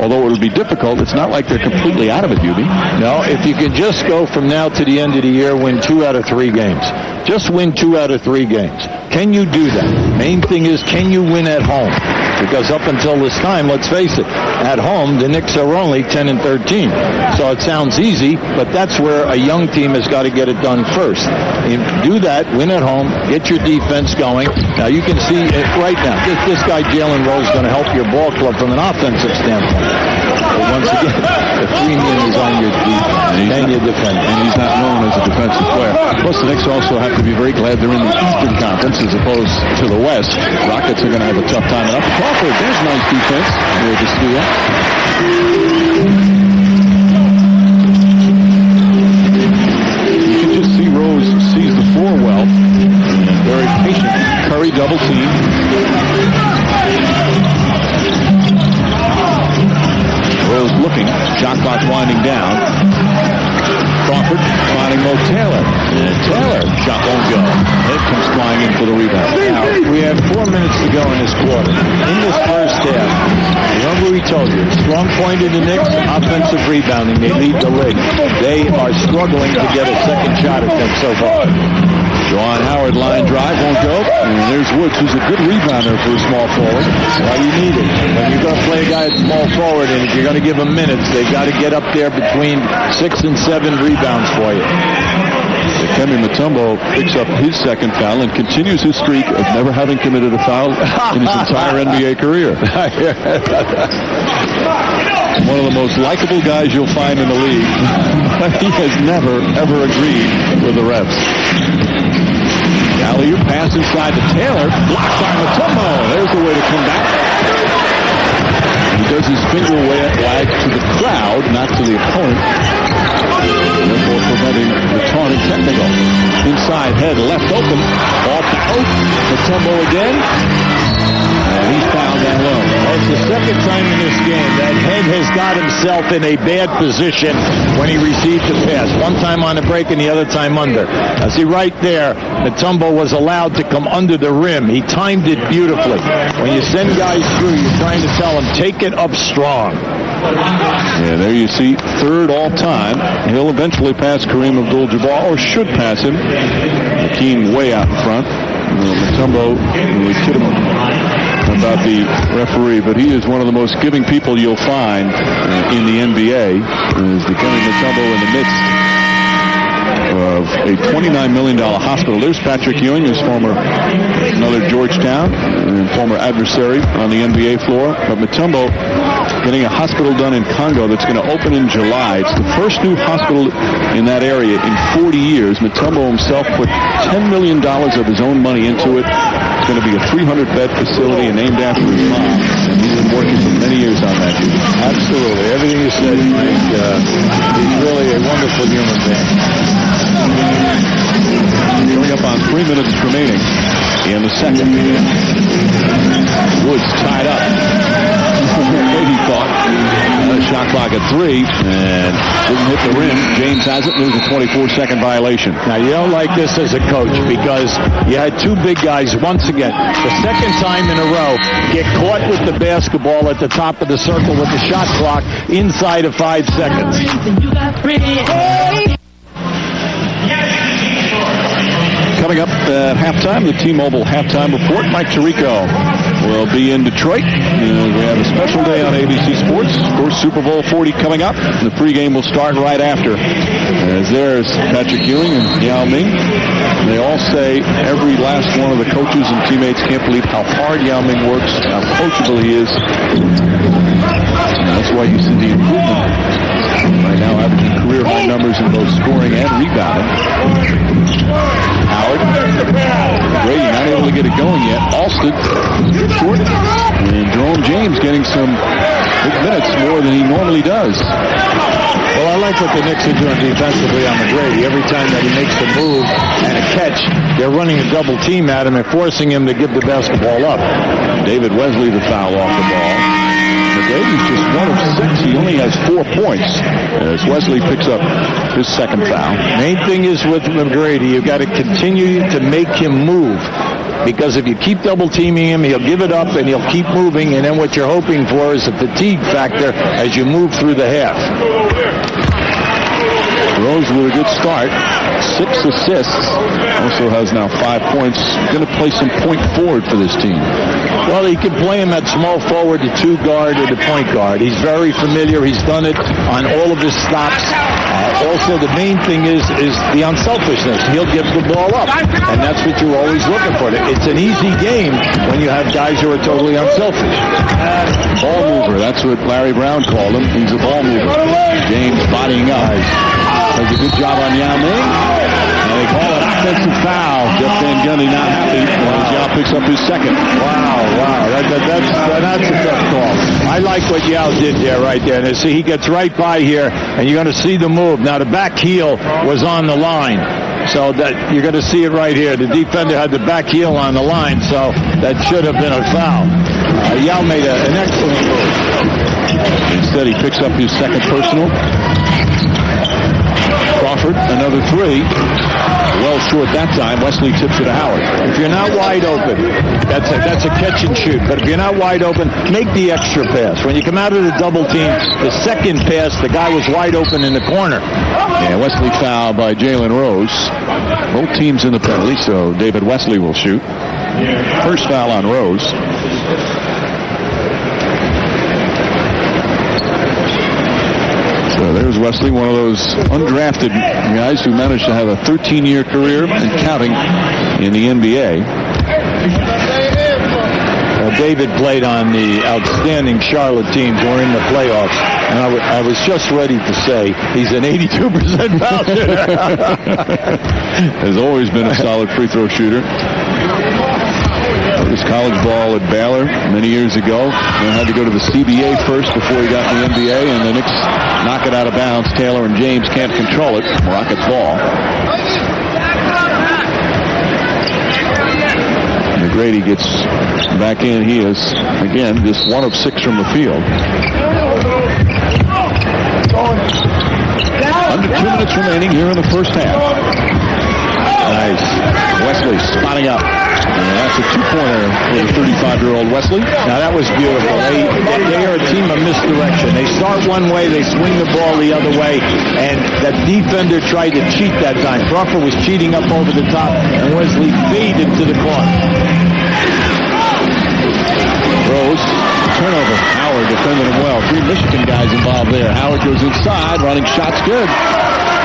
although it would be difficult, it's not like they're completely out of it, Hubie. No, if you can just go from now to the end of the year, win 2 out of 3 games. Just win 2 out of 3 games. Can you do that? Main thing is, can you win at home? Because up until this time, let's face it, at home, the Knicks are only 10-13. So it sounds easy, but that's where a young team has got to get it done first. And do that, win at home, get your defense going. Now, you can see it right now. This guy, Jalen Rose, is going to help your ball club from an offensive standpoint. But once again, the premium is on your defense. And your defense. And he's not known as a defensive player. Plus, the Knicks also have to be very glad they're in the Eastern Conference as opposed to the West. Rockets are going to have a tough time. And up to Crawford, there's nice defense near the steal. You can just see Rose sees the floor well. Very patient. Curry double team. Rose looking. Shot clock winding down. to go in this quarter. In this first half, remember we told you, strong point in the Knicks, offensive rebounding. They lead the league. They are struggling to get a second shot at them so far. Juwan Howard line drive won't go. And there's Woods, who's a good rebounder for a small forward. Well, you need it. When you're going to play a guy at small forward, and if you're going to give him minutes, they've got to get up there between 6 and 7 rebounds for you. Dikembe Mutombo picks up his second foul and continues his streak of never having committed a foul in his entire NBA career. One of the most likable guys you'll find in the league. He has never, ever agreed with the refs. Alley-oop pass inside to Taylor. Blocked by Mutombo. There's the way to come back. He does his finger wag to the crowd, not to the opponent. Therefore preventing the taunting technical. Inside head left open. Ball out. Mutombo again. And he's fouled down low. It's the second time in this game that Head has got himself in a bad position when he received the pass. One time on the break and the other time under. See right there, Mutombo was allowed to come under the rim. He timed it beautifully. When you send guys through, you're trying to tell them, take it up strong. Yeah, there you see, third all-time. He'll eventually pass Kareem Abdul-Jabbar, or should pass him. Hakeem way out in front. Mutombo, we kid him about the referee, but he is one of the most giving people you'll find in the NBA. Is Dikembe Mutombo in the midst of a $29 million hospital. There's Patrick Ewing, who's another Georgetown and former adversary on the NBA floor. But Mutombo getting a hospital done in Congo that's going to open in July. It's the first new hospital in that area in 40 years. Mutombo himself put $10 million of his own money into it. It's going to be a 300-bed facility and named after his mom. And he's been working for many years on that. Absolutely. Everything you said, Mike, he's really a wonderful human being. Coming up on 3 minutes remaining in the second. Woods tied up. He thought a shot clock at 3 and didn't hit the rim. James has it. There's a 24-second violation. Now, you don't like this as a coach because you had two big guys once again. The second time in a row get caught with the basketball at the top of the circle with the shot clock inside of 5 seconds. Coming up at halftime, the T-Mobile halftime report. Mike Tirico will be in Detroit. We have a special day on ABC Sports. Of course, Super Bowl 40 coming up. The pregame will start right after. As there's Patrick Ewing and Yao Ming. They all say every last one of the coaches and teammates can't believe how hard Yao Ming works, how coachable he is. That's why you see the improvement. Right now, averaging career-high numbers in both scoring and rebounding. Howard, Brady not able to get it going yet. Alston, short, and Jerome James getting some big minutes, more than he normally does. Well, I like what the Knicks are doing defensively on McGrady. Every time that he makes a move and a catch, they're running a double team at him and forcing him to give the basketball up. David Wesley the foul off the ball. McGrady's just 1 of 6. He only has 4 points as Wesley picks up his second foul. Main thing is with McGrady, you've got to continue to make him move. Because if you keep double teaming him, he'll give it up and he'll keep moving. And then what you're hoping for is a fatigue factor as you move through the half. Rose with a good start. 6 assists. Also has now 5 points. Going to play some point forward for this team. Well, he can play him at small forward, the 2 guard, or the point guard. He's very familiar. He's done it on all of his stops. Also, the main thing is the unselfishness. He'll give the ball up, and that's what you're always looking for. It's an easy game when you have guys who are totally unselfish. Ball mover. That's what Larry Brown called him. He's a ball mover. James bodying up. Does a good job on Yao Ming. And they call it offensive foul. Jeff Van Gundy not happy as Yao picks up his second. Wow. That's a tough call. I like what Yao did there, right there. And see, he gets right by here, and you're going to see the move. Now, the back heel was on the line. So that you're going to see it right here. The defender had the back heel on the line, so that should have been a foul. Yao made an excellent move. Instead, he picks up his second personal. Crawford, another three. Well short that time. Wesley tips it to Howard. If you're not wide open, that's a catch and shoot. But if you're not wide open, make the extra pass. When you come out of the double team, the second pass, the guy was wide open in the corner. Yeah, Wesley fouled by Jalen Rose. Both teams in the penalty, so David Wesley will shoot. First foul on Rose. So there's Wesley, one of those undrafted guys who managed to have a 13-year career and counting in the NBA. David played on the outstanding Charlotte team during the playoffs, and I was just ready to say he's an 82% foul shooter. Has always been a solid free throw shooter. His college ball at Baylor many years ago. Then had to go to the CBA first before he got in the NBA, and the Knicks knock it out of bounds. Taylor and James can't control it. Rockets ball. McGrady gets back in. He is, again, just 1 of 6 from the field. Under 2 minutes remaining here in the first half. Nice. Wesley spotting up. And that's a two-pointer for the 35-year-old Wesley. Now, that was beautiful. They are a team of misdirection. They start one way, they swing the ball the other way, and that defender tried to cheat that time. Crawford was cheating up over the top, and Wesley faded to the corner. Rose, turnover. Howard defended him well. 3 Michigan guys involved there. Howard goes inside, running shots good.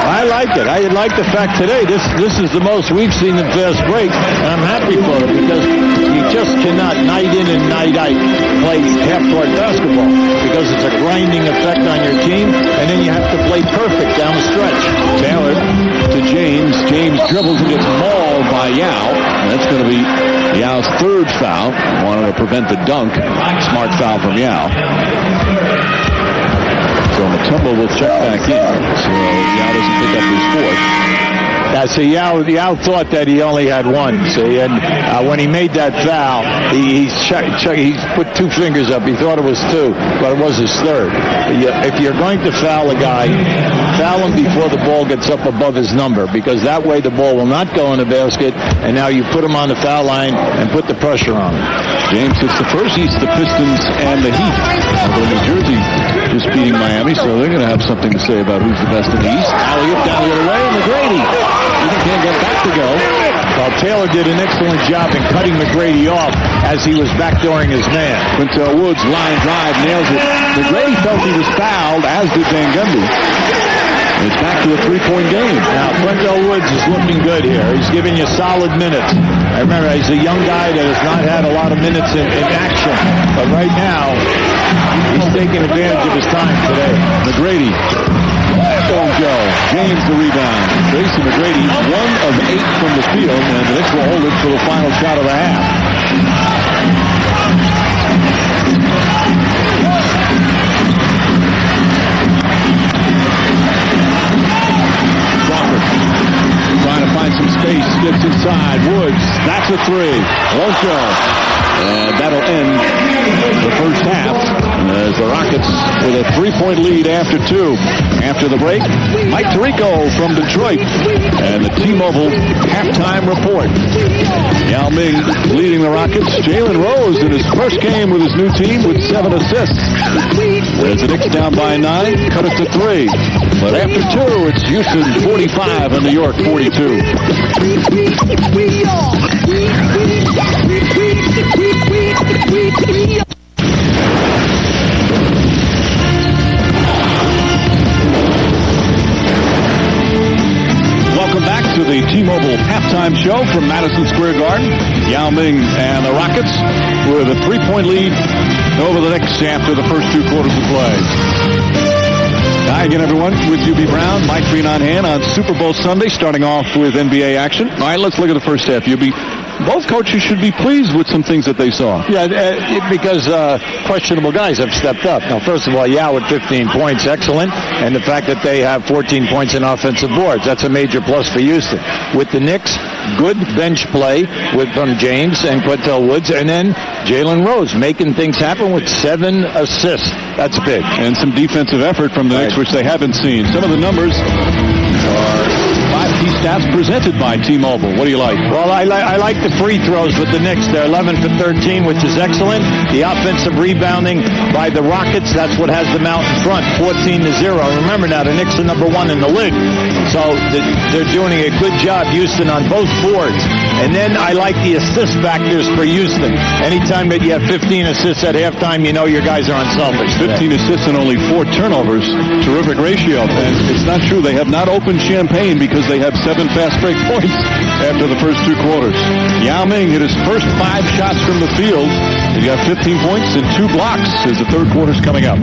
I like it. I like the fact today this is the most we've seen in fast break, and I'm happy for it because you just cannot night in and night out play half-court basketball because it's a grinding effect on your team, and then you have to play perfect down the stretch. Taylor to James. James dribbles and gets mauled by Yao. And that's going to be Yao's 3rd foul. Wanted to prevent the dunk. Smart foul from Yao. So Mutombo will check back in. So Yao doesn't pick up his 4th. See, Yao thought that he only had 1. See, and when he made that foul, he put 2 fingers up. He thought it was 2, but it was his 3rd. If you're going to foul a guy, foul him before the ball gets up above his number, because that way the ball will not go in the basket, and now you put him on the foul line and put the pressure on him. James hits the first. He's the Pistons and the Heat. Although New Jersey just beating Miami, so they're going to have something to say about who's the best in the East. Alley-oop down the other way, and McGrady. He can't get back to go. Well, Taylor did an excellent job in cutting McGrady off as he was backdooring his man. Quintel Woods, line drive, nails it. McGrady felt he was fouled, as did Van Gundy. It's back to a 3-point game. Now, Quintel Woods is looking good here. He's giving you solid minutes. I remember he's a young guy that has not had a lot of minutes in action. But right now, he's taking advantage of his time today. McGrady. Don't go. James the rebound. Tracy McGrady, 1 of 8 from the field, and the Knicks will hold it for the final shot of the half. Crawford trying to find some space, gets inside. Woods, that's a 3. Won't go. And that'll end the first half as the Rockets with a 3-point lead after 2. After the break, Mike Tirico from Detroit and the T-Mobile halftime report. Yao Ming leading the Rockets. Jalen Rose in his first game with his new team with 7 assists. As the Knicks down by 9, cut it to 3. But after 2, it's Houston 45 and New York 42. Welcome back to the T-Mobile halftime show from Madison Square Garden. Yao Ming and the Rockets with a 3-point lead over the Knicks after the first 2 quarters of play. Hi again, everyone, with UB Brown. Mike Green on hand on Super Bowl Sunday, starting off with NBA action. All right, let's look at the first half. Both coaches should be pleased with some things that they saw. Yeah, because questionable guys have stepped up. Now, first of all, Yao with 15 points, excellent. And the fact that they have 14 points in offensive boards, that's a major plus for Houston. With the Knicks, good bench play from James and Quintel Woods. And then Jalen Rose making things happen with 7 assists. That's big. And some defensive effort from the Knicks, which they haven't seen. Some of the numbers are stats presented by T-Mobile. What do you like? Well, I like the free throws with the Knicks. They're 11 for 13, which is excellent. The offensive rebounding by the Rockets, that's what has them out in front, 14-0. Remember now, the Knicks are number 1 in the league. So they're doing a good job, Houston, on both boards. And then I like the assist factors for Houston. Anytime that you have 15 assists at halftime, you know your guys are unselfish. 15 assists and only 4 turnovers. Terrific ratio. And it's not true. They have not opened champagne because they have 7 fast break points after the first 2 quarters. Yao Ming hit his first 5 shots from the field. He got 15 points and 2 blocks as the third quarter's coming up.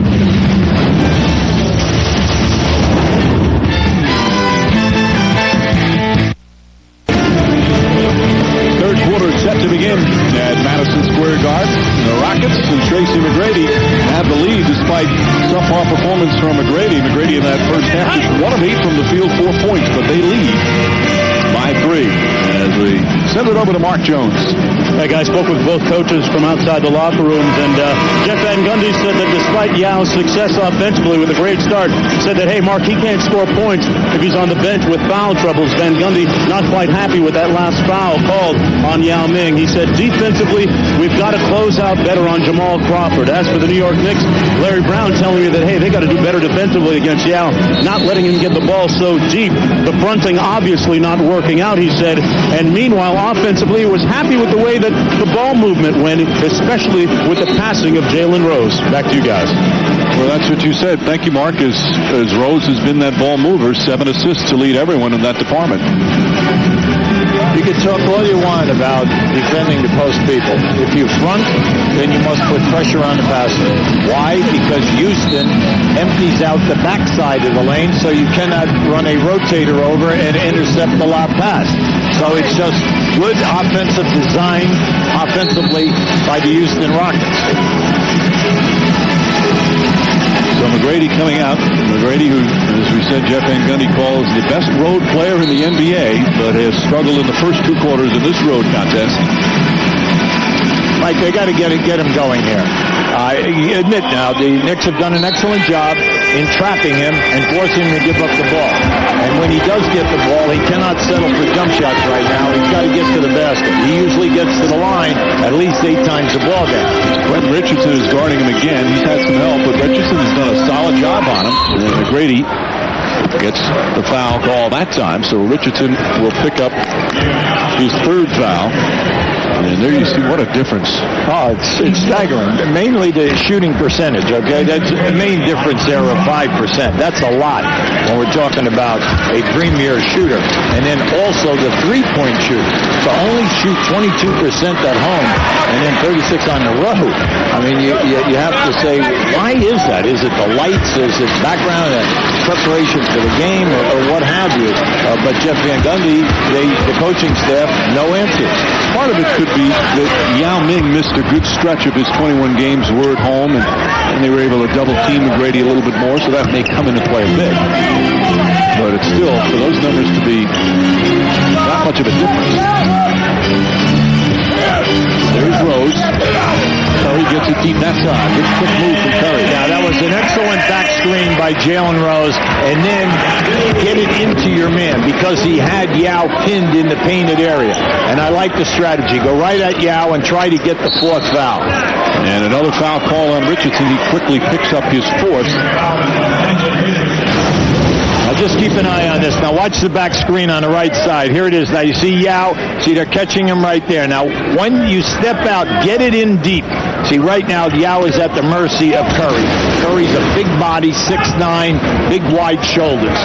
Set to begin at Madison Square Garden. The Rockets and Tracy McGrady have the lead despite subpar performance from McGrady. McGrady in that first half is 1 of 8 from the field, 4 points, but they lead by 3 as we send it over to Mark Jones. Hey, guys, spoke with both coaches from outside the locker rooms, and Jeff Van Gundy said that despite Yao's success offensively with a great start, said that, hey, Mark, he can't score points if he's on the bench with foul troubles. Van Gundy not quite happy with that last foul called on Yao Ming. He said, defensively, we've got to close out better on Jamal Crawford. As for the New York Knicks, Larry Brown telling me that, hey, they got to do better defensively against Yao, not letting him get the ball so deep. The fronting obviously not working out, he said. And meanwhile, offensively, was happy with the way that the ball movement went, especially with the passing of Jalen Rose. Back to you guys. Well, that's what you said. Thank you, Mark, as Rose has been that ball mover, 7 assists to lead everyone in that department. You can talk all you want about defending the post people. If you front, then you must put pressure on the passer. Why? Because Houston empties out the backside of the lane, so you cannot run a rotator over and intercept the lob pass. So it's just good offensive design offensively by the Houston Rockets. So McGrady coming out. McGrady, who, as we said, Jeff Van Gundy calls the best road player in the NBA, but has struggled in the first 2 quarters in this road contest. Mike, they got to get him going here. I admit now, the Knicks have done an excellent job in trapping him and forcing him to give up the ball. And when he does get the ball, he cannot settle for jump shots right now. He's got to get to the basket. He usually gets to the line at least 8 times a ball game. When Richardson is guarding him again, he's had some help, but Richardson has done a solid job on him. And McGrady gets the foul call that time, so Richardson will pick up his 3rd foul. And there you see what a difference. Oh, it's staggering. Mainly the shooting percentage, okay? That's the main difference there of 5%. That's a lot when we're talking about a premier shooter. And then also the three-point shooter. To only shoot 22% at home and then 36 on the road. I mean, you have to say, why is that? Is it the lights? Is it background and preparation for the game or what have you? But Jeff Van Gundy, the coaching staff, no answers. Part of it could be that Yao Ming missed a good stretch of his 21 games were at home, and they were able to double team McGrady a little bit more, so that may come into play a bit. But it's still, for those numbers to be not much of a difference. There's Rose. Curry gets it deep that side. Good quick move from Curry. Yeah, that was an excellent back screen by Jalen Rose. And then get it into your man because he had Yao pinned in the painted area. And I like the strategy. Go right at Yao and try to get the 4th foul. And another foul call on Richardson. He quickly picks up his 4th. Now just keep an eye on this. Now watch the back screen on the right side. Here it is. Now you see Yao. See, they're catching him right there. Now when you step out, get it in deep. See, right now Yao is at the mercy of Curry. Curry's a big body, 6'9", big wide shoulders.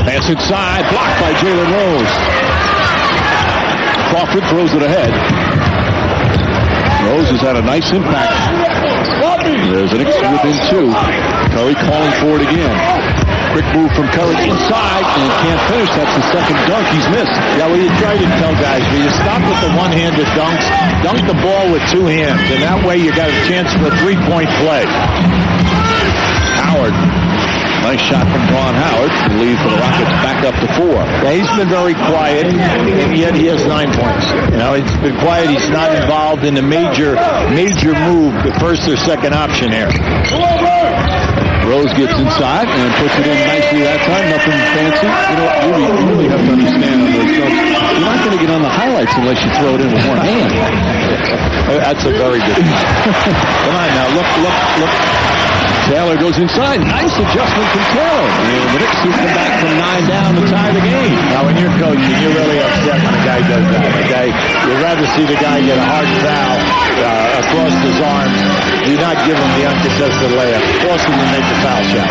Pass inside, blocked by Jalen Rose. Crawford throws it ahead. Rose has had a nice impact. There's an Knicks within 2. Curry calling for it again. Quick move from Curry inside, and can't finish. That's the 2nd dunk he's missed. Yeah, well, you try to tell guys, will you stop with the one-handed dunks? Dunk the ball with 2 hands, and that way you got a chance for a 3-point play. Howard. Nice shot from Ron Howard. The lead for the Rockets back up to 4. Yeah, he's been very quiet, and yet he has 9 points. You know, it's been quiet. He's not involved in the major move, the 1st or 2nd option here. Rose gets inside and puts it in nicely that time. Nothing fancy. You really have to understand on those dunks. You're not going to get on the highlights unless you throw it in with one hand. That's a very good one. Come on now, look. Taylor goes inside. Nice adjustment from Taylor. And the Knicks come back from 9 down to tie the game. Now, when you're coaching, you're really upset when a guy does that, okay? You'd rather see the guy get a hard foul across his arms. Do not give him the uncontested layup. Force him to make the foul shot.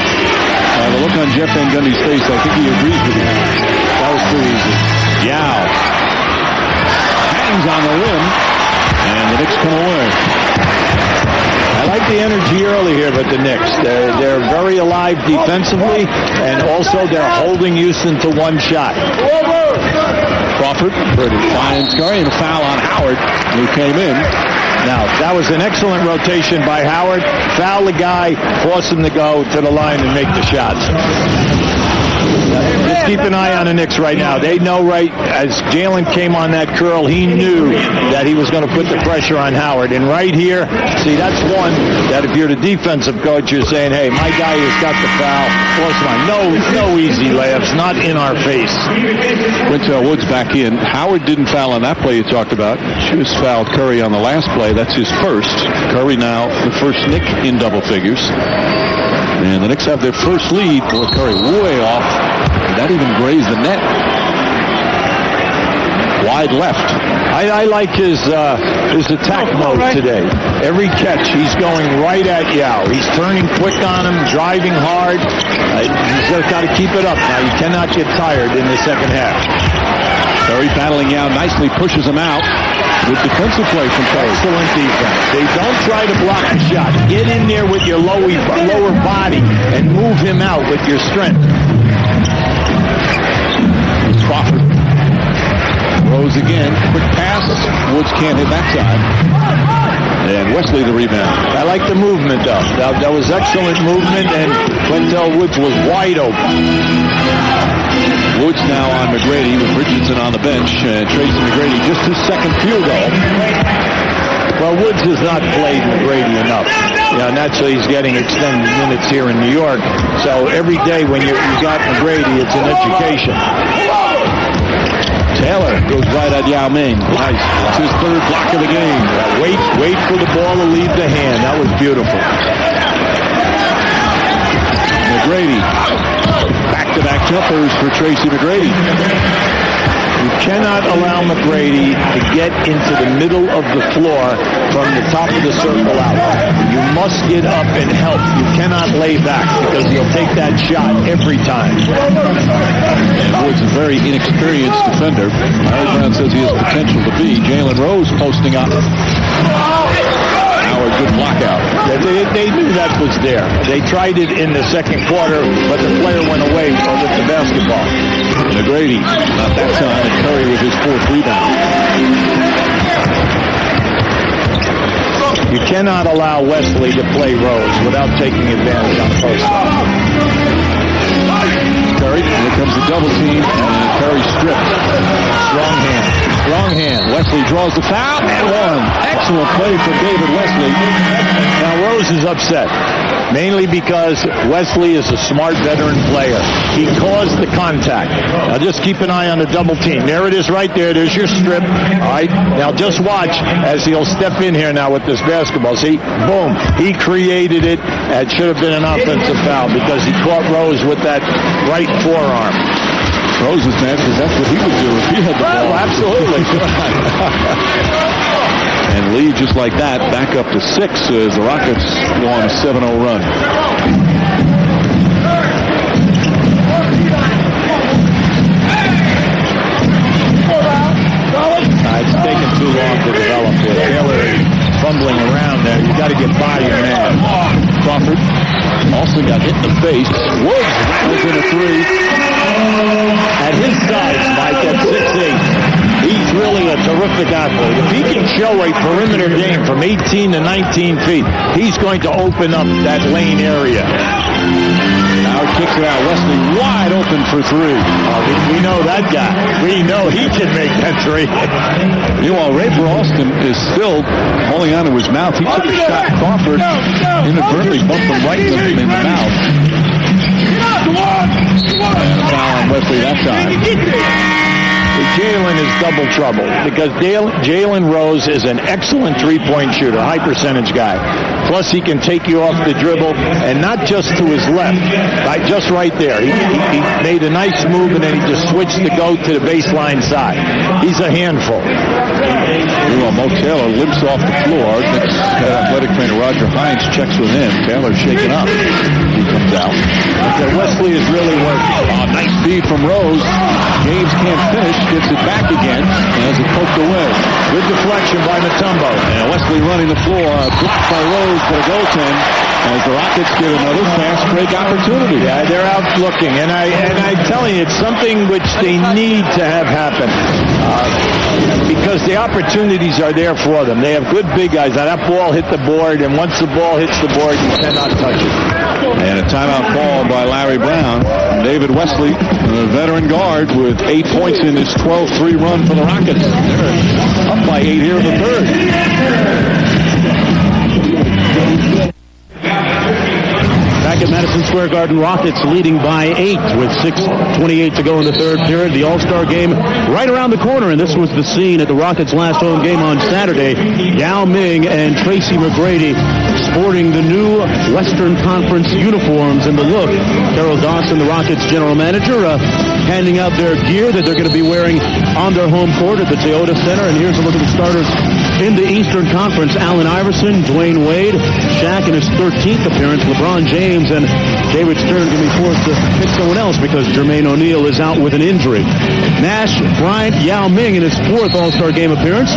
The look on Jeff Van Gundy's face, I think he agrees with you. That was too easy. Yao hangs on the rim, and the Knicks come away. I like the energy early here with the Knicks. They're very alive defensively, and also they're holding Houston to one shot. Crawford, pretty fine scurry, and a foul on Howard, who came in. Now, that was an excellent rotation by Howard. Foul the guy, force him to go to the line and make the shots. Just keep an eye on the Knicks right now. They know as Jalen came on that curl, he knew that he was going to put the pressure on Howard. And right here, see, that's one that if you're the defensive coach, you're saying, hey, my guy has got the foul. Force him on. No easy layups, not in our face. Quintel Woods back in. Howard didn't foul on that play you talked about. Just fouled Curry on the last play. That's his first. Curry now the first Knick in double figures. And the Knicks have their first lead. Boy, Curry way off. That even grazed the net. Wide left. I like his attack mode today. Every catch, he's going right at Yao. He's turning quick on him, driving hard. He's just got to keep it up. Now, you cannot get tired in the second half. Curry battling Yao nicely, pushes him out. Good defensive play from Curry. Excellent defense. They don't try to block the shot. Get in there with your lower body and move him out with your strength. Crawford. Rose again. Quick pass. Woods can't hit that side. And Wesley the rebound. I like the movement, though. That was excellent movement, and Quintel Woods was wide open. Woods now on McGrady with Richardson on the bench. And Tracy McGrady just his second field goal. Well, Woods has not played McGrady enough. Naturally he's getting extended minutes here in New York. So every day when you got McGrady, it's an education. Taylor goes right at Yao Ming. Nice. That's his third block of the game. Wait for the ball to leave the hand. That was beautiful. McGrady. Back-to-back jumpers for Tracy McGrady. You cannot allow McGrady to get into the middle of the floor from the top of the circle out. You must get up and help. You cannot lay back because he'll take that shot every time. And Woods is a very inexperienced defender. Howard Brown says he has potential to be. Jalen Rose posting up. Howard, good block out. They knew that was there. They tried it in the second quarter, but the player went away with the basketball. McGrady, not that time, and Curry with his fourth rebound. You cannot allow Wesley to play Rose without taking advantage on post-up. Curry, here comes the double team, and Curry stripped. Strong hand. Wesley draws the foul, and one. Excellent play from David Wesley. Now, Rose is upset, mainly because Wesley is a smart veteran player. He caused the contact. Now, just keep an eye on the double team. There it is right there. There's your strip. All right. Now, just watch as he'll step in here now with this basketball. See, boom. He created it. It should have been an offensive foul because he caught Rose with that right forearm. Rose is mad because that's what he would do if he had the ball. Well, absolutely. And lead just like that, back up to 6 as the Rockets go on a 7-0 run. It's taken too long to develop with Taylor fumbling around there. You got to get by your man. Crawford also got hit in the face. Woods rattles in a 3. At his size, Mike, at 6'8", he's really a terrific athlete. If he can show a perimeter game from 18 to 19 feet, he's going to open up that lane area. Howard kicks it out. Wesley wide open for three. We know that guy. We know he can make that three. Meanwhile, Ray Austin is still holding on to his mouth. He took a shot. Crawford inadvertently bumped him right in the mouth. And a foul on Wesley that time. Jalen is double trouble because Jalen Rose is an excellent three-point shooter, high percentage guy. Plus, he can take you off the dribble, and not just to his left, right, just right there. He made a nice move, and then he just switched to go to the baseline side. He's a handful. Meanwhile, Mo Taylor limps off the floor. Knicks athletic trainer Roger Hines checks with him. Taylor's shaken up. He comes out. Wesley is really working. Nice feed from Rose. James can't finish. Gets it back again. Has it poked away. Good deflection by Mutombo. And Wesley running the floor. Blocked by Rose for the goaltend. As the Rockets get another fast break opportunity. Yeah, they're out looking. And I'm telling you, it's something which they need to have happen. Because the opportunities are there for them. They have good big guys. Now that ball hit the board, and once the ball hits the board, you cannot touch it. And a timeout call by Larry Brown. David Wesley, the veteran guard, with 8 points in his 12-3 run for the Rockets. They're up by 8 here in the third. Back at Madison Square Garden, Rockets leading by 8 with 6:28 to go in the third period. The All-Star game right around the corner, and this was the scene at the Rockets' last home game on Saturday. Yao Ming and Tracy McGrady sporting the new Western Conference uniforms and the look. Carol Dawson, the Rockets general manager, handing out their gear that they're going to be wearing on their home court at the Toyota Center. And here's a look at the starters in the Eastern Conference. Allen Iverson, Dwayne Wade, Shaq in his 13th appearance, LeBron James, and David Stern going to be forced to pick someone else because Jermaine O'Neal is out with an injury. Nash, Bryant, Yao Ming in his 4th All-Star game appearance.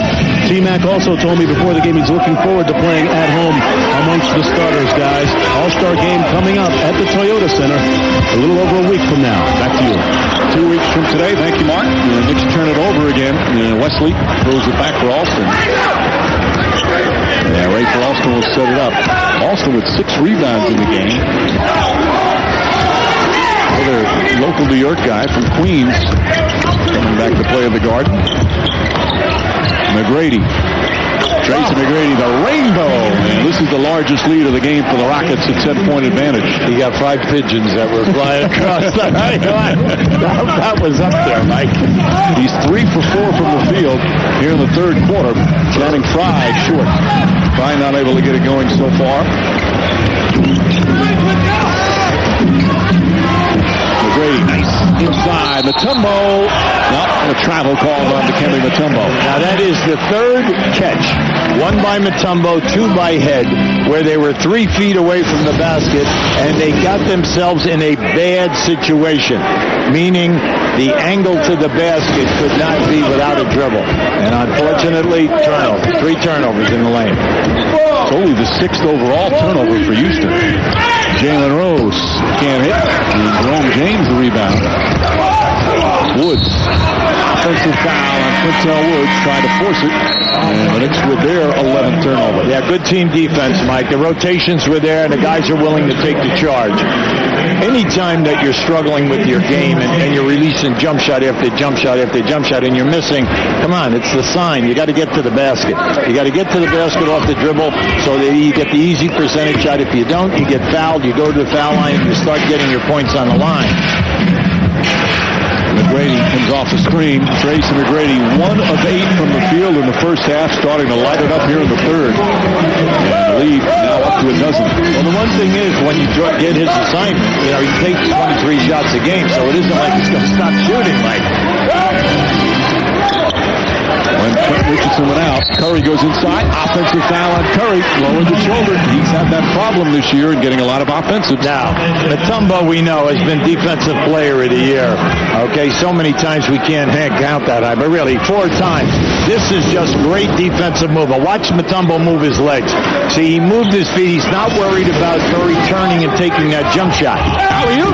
T-Mac also told me before the game he's looking forward to playing at home amongst the starters, guys. All-Star game coming up at the Toyota Center a little over a week from now. Back to you. 2 weeks from today. Thank you, Mark. The Knicks turn it over again. Wesley throws it back for Alston. Yeah, Ray for Alston will set it up. Alston with 6 rebounds in the game. Another local New York guy from Queens coming back to play in the Garden. McGrady. Tracy McGrady, the rainbow. And this is the largest lead of the game for the Rockets at 10-point advantage. He got 5 pigeons that were flying across the line. That was up there, Mike. He's 3 for 4 from the field here in the third quarter. Channing Frye short. Frye not able to get it going so far. McGrady, nice. Inside, Mutombo. Not a travel call on Dikembe Mutombo. Now that is the third catch. 1 by Mutombo, 2 by Head, where they were 3 feet away from the basket, and they got themselves in a bad situation, meaning the angle to the basket could not be without a dribble. And unfortunately, turnover. 3 turnovers in the lane. It's only the 6th overall turnover for Houston. Jalen Rose can't hit. And Jerome James the rebound. Woods. Offensive foul on Quintel Woods. Trying to force it. And the Knicks with their 11th turnover. Yeah, good team defense, Mike. The rotations were there, and the guys are willing to take the charge. Anytime that you're struggling with your game and you're releasing jump shot after jump shot after jump shot and you're missing, come on, it's the sign. You got to get to the basket. You got to get to the basket off the dribble so that you get the easy percentage shot. If you don't, you get fouled. You go to the foul line and you start getting your points on the line. McGrady comes off the screen. Tracy McGrady, 1 of 8 from the field in the first half, starting to light it up here in the third. And the lead now up to a dozen. Well, the one thing is, when you get his assignment, he takes 23 shots a game, so it isn't like he's going to stop shooting, Mike. When Trent Richardson went out, Curry goes inside. Offensive foul on Curry. Lowered the shoulder. He's had that problem this year in getting a lot of offensive. Now, Mutombo, we know, has been Defensive Player of the Year. Okay, so many times we can't count that high, but really, 4 times. This is just great defensive move. Watch Mutombo move his legs. See, he moved his feet. He's not worried about Curry turning and taking that jump shot. Alley-oop.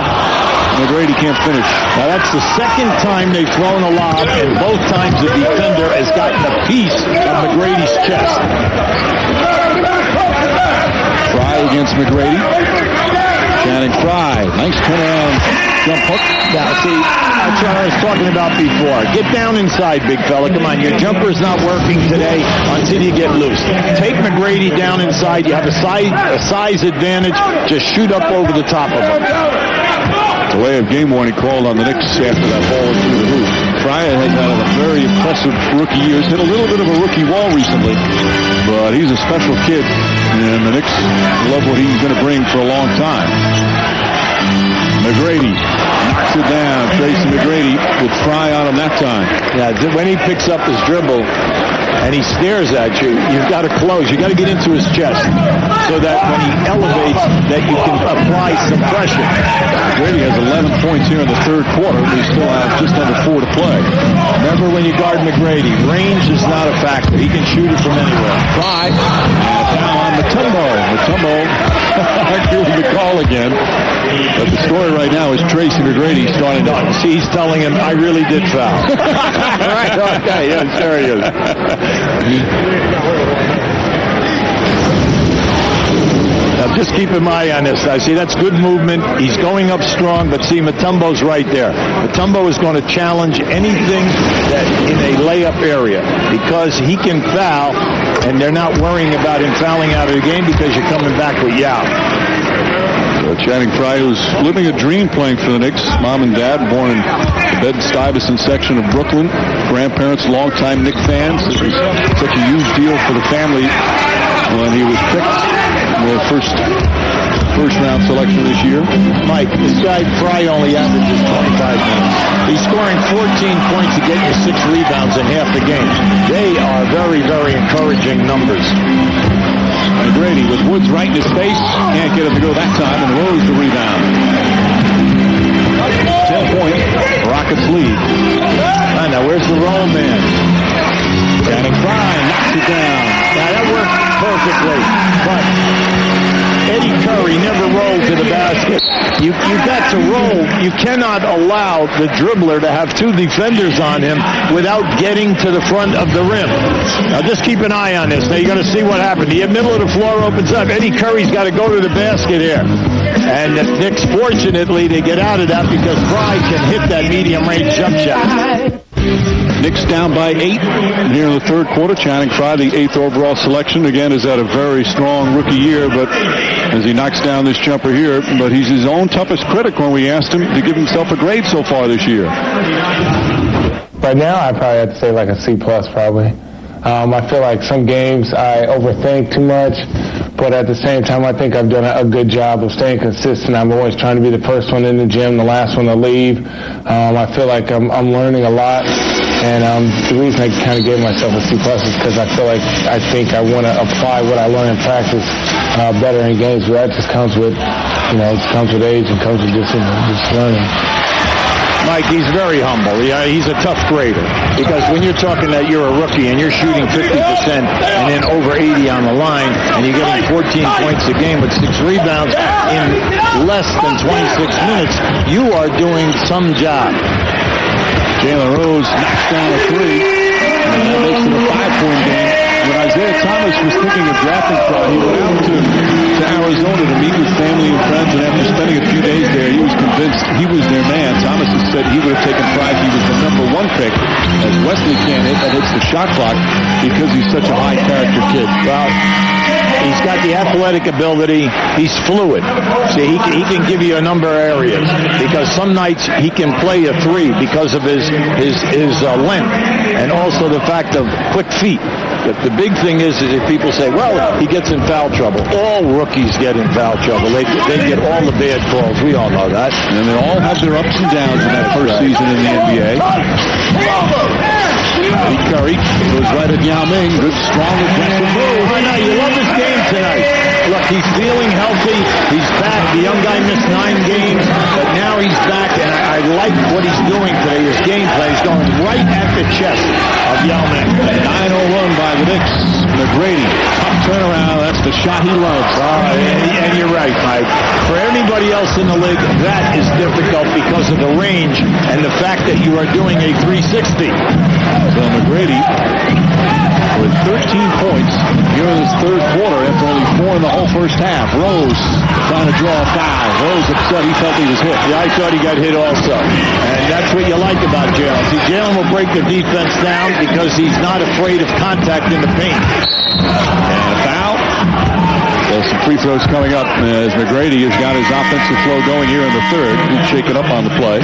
McGrady can't finish. Now, that's the second time they've thrown a lob, and both times the defender has gotten a piece of McGrady's chest. Try against McGrady. Channing Frye, nice turnaround jump hook. Now, see, that's what I was talking about before. Get down inside, big fella. Come on, your jumper's not working today until you get loose. Take McGrady down inside. You have a size advantage. Just shoot up over the top of him. Delay of game warning called on the Knicks after that ball went through the hoop. Frye has had a very impressive rookie year. He's hit a little bit of a rookie wall recently, but he's a special kid, and the Knicks love what he's going to bring for a long time. McGrady knocks it down. Tracy McGrady with Frye on him that time. Yeah, when he picks up his dribble and he stares at you, you've got to close. You've got to get into his chest so that when he elevates, that you can apply some pressure. McGrady has 11 points here in the third quarter. We still have just under 4 to play. Remember, when you guard McGrady, range is not a factor. He can shoot it from anywhere. Frye, and foul on Mutombo. Mutombo arguing the call again. But the story right now is Tracy McGrady starting to... See, he's telling him, I really did foul. Right, okay, yeah, there he is. Now, just keep an eye on this. I see that's good movement. He's going up strong, but see, Mutombo's right there. Mutombo is going to challenge anything that in a layup area because he can foul, and they're not worrying about him fouling out of the game because you're coming back with Yao. Channing Frye, who's living a dream playing for the Knicks. Mom and Dad, born in the Bed-Stuyvesant section of Brooklyn. Grandparents, longtime Knicks fans. It was such a huge deal for the family when he was picked in the first round selection this year. Mike, this guy Frye only averages 25 minutes. He's scoring 14 points to get you 6 rebounds in half the game. They are very, very encouraging numbers. McGrady with Woods right in his face. Can't get it to go that time, and Rose the rebound. 10 point. Rockets lead. Now, where's the roll man? Channing Frye knocks it down. Now, that worked perfectly, but Eddie Curry never rolled to the basket. You got to roll. You cannot allow the dribbler to have 2 defenders on him without getting to the front of the rim. Now, just keep an eye on this. Now, you're going to see what happened. The middle of the floor opens up. Eddie Curry's got to go to the basket here. And the Knicks, fortunately, they get out of that because Frye can hit that medium-range jump shot. Knicks down by 8 here in the third quarter. Channing Frye, the 8th overall selection, again, has had a very strong rookie year, but as he knocks down this jumper here, but he's his own toughest critic when we asked him to give himself a grade so far this year. Right now, I probably have to say like a C+, probably. I feel like some games I overthink too much, but at the same time, I think I've done a good job of staying consistent. I'm always trying to be the first one in the gym, the last one to leave. I feel like I'm learning a lot, and the reason I kind of gave myself a C+ is because I feel like I think I want to apply what I learn in practice better in games, but that just comes with, it comes with age and comes with just learning. Mike, he's very humble. He's a tough grader because when you're talking that you're a rookie and you're shooting 50% and then over 80 on the line and you're getting 14 points a game with 6 rebounds in less than 26 minutes, you are doing some job. Jalen Rose knocks down a 3, and that makes it a 5-point game. When Isaiah Thomas was thinking of drafting Frye, he went out to Arizona to meet with family and friends, and after spending a few days there, he was convinced he was their man. Thomas has said he would have taken Frye if he was the number 1 pick, as Wesley can't hit that hits the shot clock because he's such a high-character kid. Well, he's got the athletic ability. He's fluid. See, he can give you a number of areas because some nights he can play a 3 because of his length and also the fact of quick feet. But the big thing is if people say, well, he gets in foul trouble. All rookies get in foul trouble. They get all the bad calls. We all know that. And they all have their ups and downs in that first season in the NBA. Eddie Curry goes right at Yao Ming. Good, strong, aggressive move. I know, you love this game tonight. Look, he's feeling healthy. He's back. The young guy missed 9 games, but now he's back, and I like what he's doing today. His gameplay is going right at the chest of Yao Ming. 9-0 run by the Knicks. McGrady, tough turnaround. That's the shot he loves. And you're right, Mike. For anybody anybody else in the league, that is difficult because of the range and the fact that you are doing a 360. So McGrady with 13 points here in this third quarter after only 4 in the whole first half. Rose trying to draw a foul. Rose upset. He felt he was hit. Yeah, I thought he got hit also. And that's what you like about Jalen. See, Jalen will break the defense down because he's not afraid of contact in the paint. And a foul. There's some free throws coming up as McGrady has got his offensive flow going here in the third. He's shaking up on the play.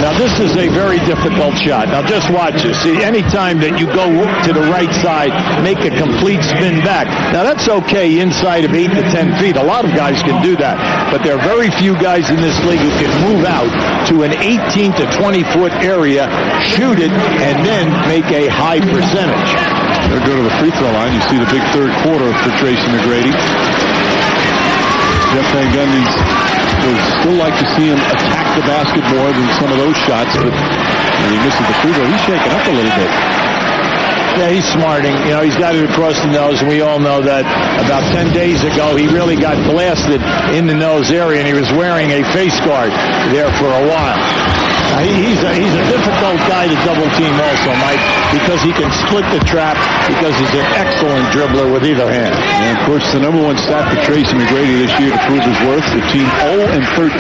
Now, this is a very difficult shot. Now, just watch this. See, anytime that you go to the right side, make a complete spin back. Now, that's okay inside of 8 to 10 feet. A lot of guys can do that. But there are very few guys in this league who can move out to an 18 to 20-foot area, shoot it, and then make a high percentage. They'll go to the free throw line. You see the big third quarter for Tracy McGrady. Jeff Van Gundy would still like to see him attack the basket more than some of those shots, but when he misses the free throw, he's shaking up a little bit. Yeah, he's smarting. You know, he's got it across the nose, and we all know that about 10 days ago, he really got blasted in the nose area, and he was wearing a face guard there for a while. He's a difficult guy to double team also, Mike, because he can split the trap, because he's an excellent dribbler with either hand. And, of course, the number one stat for Tracy McGrady this year to prove his worth, the team 0-13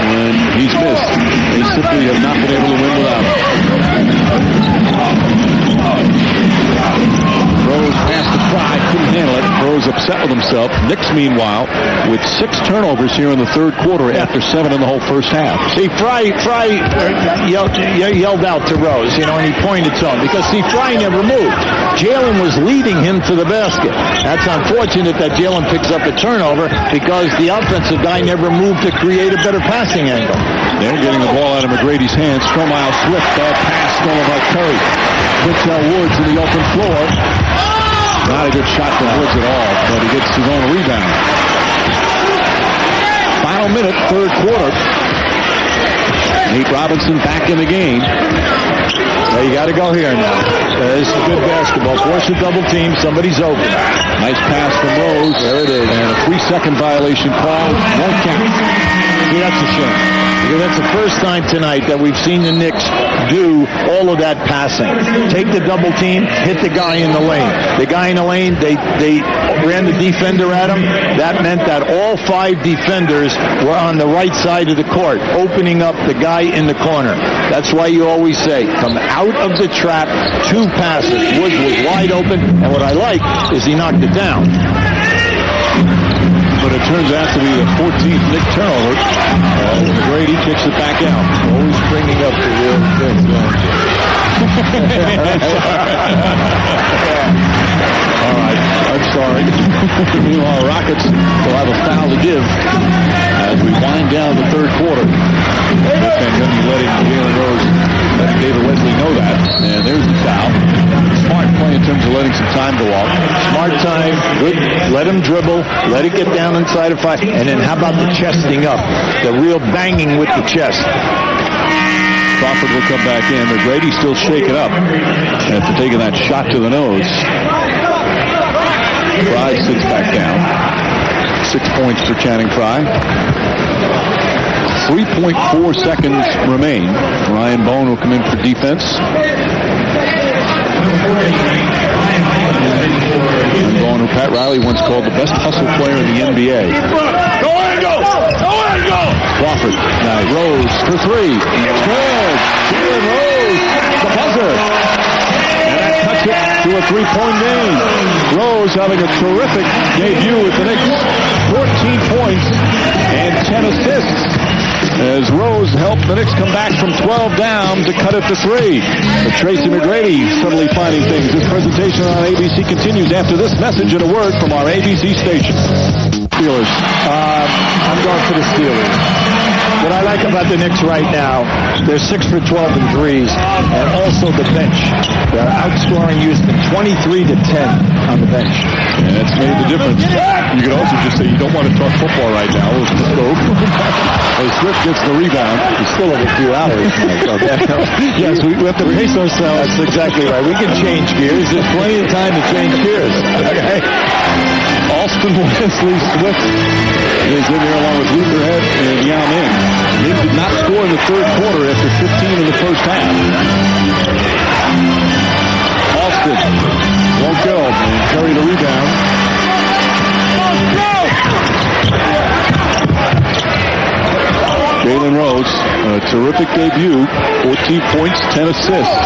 when he's missed. They simply have not been able to win without him. Rose passed the try, couldn't handle it. Rose upset with himself. Knicks, meanwhile, with 6 turnovers here in the third quarter after 7 in the whole first half. See, Fry yelled out to Rose, you know, and he pointed to him because, see, Fry never moved. Jalen was leading him to the basket. That's unfortunate that Jalen picks up a turnover because the offensive guy never moved to create a better passing angle. They're getting the ball out of McGrady's hands. Stromile Swift, bad pass stolen by Curry. Quintel Woods in the open floor. Not a good shot from Woods at all, but he gets his own rebound. Final minute, third quarter. Nate Robinson back in the game. Well, you got to go here now. This is good basketball. Force a double team. Somebody's open. Nice pass from Rose. There it is. And a 3-second violation call. Won't count. See, that's a shame. Because that's the first time tonight that we've seen the Knicks do all of that passing. Take the double team, hit the guy in the lane. The guy in the lane, they ran the defender at him. That meant that all 5 defenders were on the right side of the court, opening up the guy in the corner. That's why you always say, come out of the trap, 2 passes. Woods was wide open, and what I like is he knocked it down. But it turns out to be the 14th Knick turnover. McGrady kicks it back out. Always bringing up the real things. All right, I'm sorry. Meanwhile, Rockets will have a foul to give as we wind down the third quarter. Jeff Van Gundy letting Jalen Rose, letting David Wesley know that. And there's the foul. Smart play in terms of letting some time go off. Smart time, good. Let him dribble, let it get down inside of 5. And then how about the chesting up? The real banging with the chest. Crawford will come back in. McGrady's still shaken up after taking that shot to the nose. Fry sits back down. 6 points for Channing Frye. 3.4 seconds remain. Ryan Bone will come in for defense. And Bone, who Pat Riley once called the best hustle player in the NBA. Go ahead, go! Go ahead, go! Crawford. Now Rose for 3. It's good. Jalen Rose, the buzzer. And that cuts it to a 3-point game. Rose having a terrific debut with the Knicks. 14 points and 10 assists. As Rose helped the Knicks come back from 12 down to cut it to 3. But Tracy McGrady suddenly finding things. This presentation on ABC continues after this message and a word from our ABC station. Steelers. I'm going for the Steelers. What I like about the Knicks right now, they're 6 for 12 in threes, and also the bench. They're outscoring Houston 23 to 10 on the bench. And that's made the difference. You could also just say you don't want to talk football right now. Let's just go. As Swift gets the rebound. We still have a few hours. Yes, we have to pace ourselves. That's exactly right. We can change gears. There's plenty of time to change gears. Okay. Austin Wesley Swift is in there along with Lutherhead and Yao Ming. They did not score in the third quarter after 15 in the first half. Austin won't go and carry the rebound. Jalen Rose, a terrific debut, 14 points, 10 assists.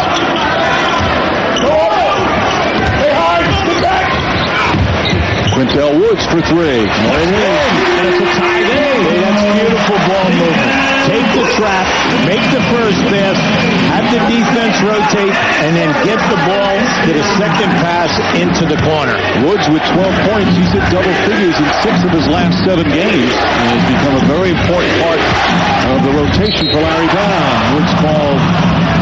Quintel Woods for three. And it's a tie game. Hey, that's beautiful ball movement. Take the trap, make the first pass, have the defense rotate, and then get the ball to the second pass into the corner. Woods with 12 points. He's hit double figures in 6 of his last 7 games and has become a very important part of the rotation for Larry Brown. Woods called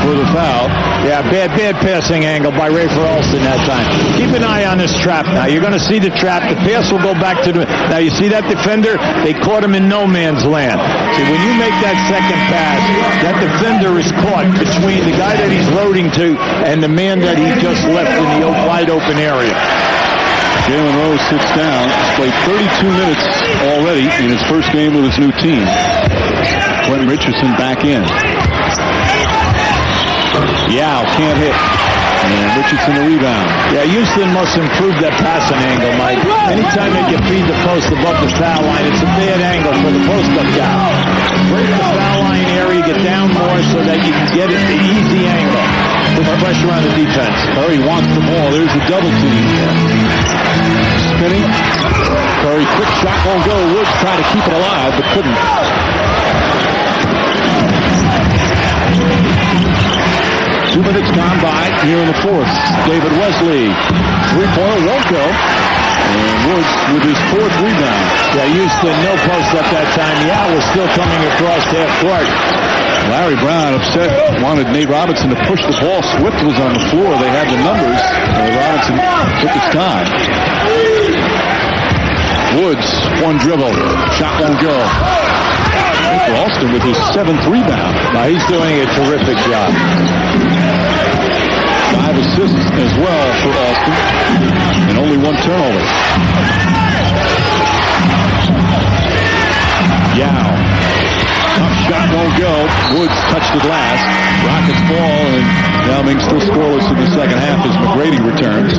for the foul. Yeah, bad passing angle by Ray Alston that time. Keep an eye on this trap now. You're going to see the trap. The pass will go back to the... Now, you see that defender? They caught him in no man's land. See, when you make that second pass, that defender is caught between the guy that he's loading to and the man that he just left in the wide open area. Jalen Rose sits down. He's played 32 minutes already in his first game with his new team. Quentin Richardson back in. Yao can't hit. And Richardson the rebound. Yeah, Houston must improve that passing angle, Mike. Anytime that you feed the post above the foul line, it's a bad angle for the post-up guy. Break the foul line area, get down more so that you can get it the easy angle. Put pressure on the defense. Curry wants the ball. There's the double team. Spinning. Curry, quick shot won't go. Woods tried to keep it alive, but couldn't. 2 minutes gone by here in the fourth. David Wesley, three-pointer won't go. And Woods with his 4th rebound. Yeah, Houston, no post up that time. Yao was still coming across half court. Larry Brown upset, wanted Nate Robinson to push the ball. Swift was on the floor. They had the numbers. Robinson took his time. Woods, 1 dribble. Shot won't go. Austin with his 7th rebound. Now he's doing a terrific job. 5 assists as well for Austin, and only 1 turnover. Yao. Tough shot won't go. Woods touched the glass. Rockets ball, and Yao Ming still scoreless in the second half as McGrady returns.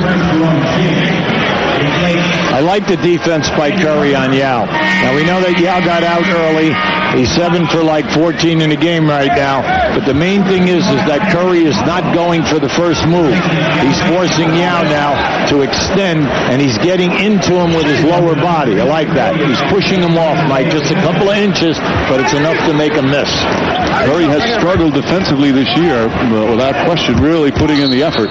I like the defense by Curry on Yao. Now, we know that Yao got out early. He's 7 for like 14 in the game right now. But the main thing is that Curry is not going for the first move. He's forcing Yao now to extend, and he's getting into him with his lower body. I like that. He's pushing him off, Mike, just a couple of inches, but it's enough to make him miss. Curry has struggled defensively this year, without question, really putting in the effort.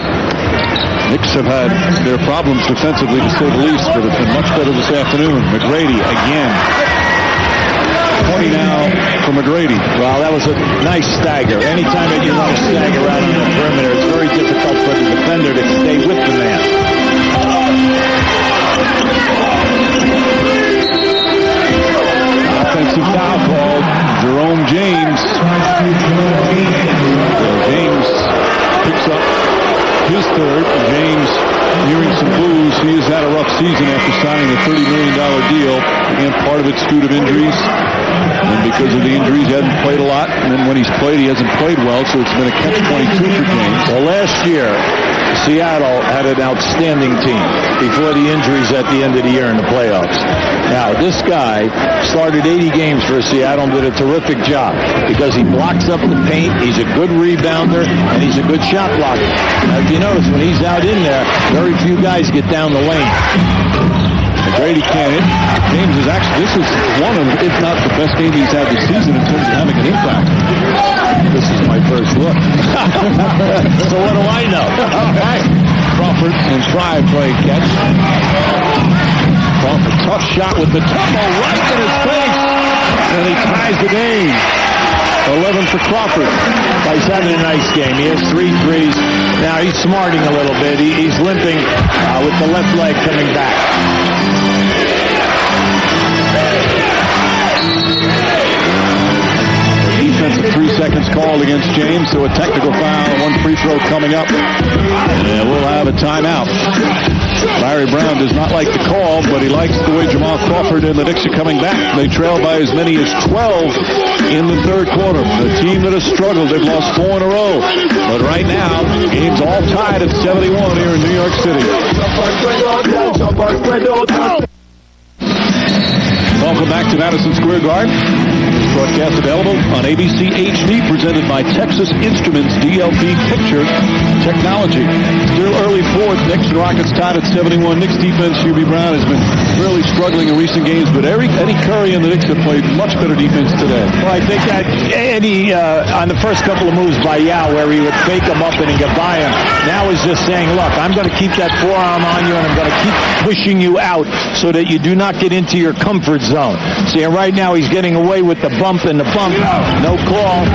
Knicks have had their problems defensively, to say the least, but have been much better this afternoon. McGrady again. 20 now for McGrady. Well, that was a nice stagger. Anytime that you want to stagger out on the perimeter, it's very difficult for the defender to stay with the man. Offensive foul called. Jerome James. James picks up his 3rd. James hearing some blues. He has had a rough season after signing a $30 million deal. Again, part of it's due to injuries. And because of the injuries, he hasn't played a lot. And then when he's played, he hasn't played well, so it's been a catch-22 for James. Well, last year, Seattle had an outstanding team before the injuries at the end of the year in the playoffs. Now, this guy started 80 games for Seattle and did a terrific job because he blocks up the paint, he's a good rebounder, and he's a good shot blocker. Now, if you notice, when he's out in there, very few guys get down the lane. McGrady can't hit. James is actually, this is one of, if not the best game he's had this season in terms of having an impact. This is my first look. So what do I know? Crawford and Fry play catch. Crawford, tough shot with the tumble right in his face. And he ties the game. 11 for Crawford. He's having a nice game. He has 3 threes. Now he's smarting a little bit. He's limping with the left leg coming back. Defensive 3 seconds called against James, so a technical foul, 1 free throw coming up. And we'll have a timeout. Larry Brown does not like the call, but he likes the way Jamal Crawford and the Knicks are coming back. They trail by as many as 12 in the third quarter. The team that has struggled, they've lost 4 in a row. But right now, game's all tied at 71 here in New York City. Welcome back to Madison Square Garden. Broadcast available on ABC HD, presented by Texas Instruments DLP Picture Technology. Still early fourth. Knicks and Rockets tied at 71. Knicks defense, Hubie Brown, has been really struggling in recent games, but Eddie Curry and the Knicks have played much better defense today. Well, I think that Eddie, on the first couple of moves by Yao, where he would fake him up and get by him, now is just saying, look, I'm going to keep that forearm on you, and I'm going to keep pushing you out so that you do not get into your comfort zone. See, and right now he's getting away with the bump and the bump. No call.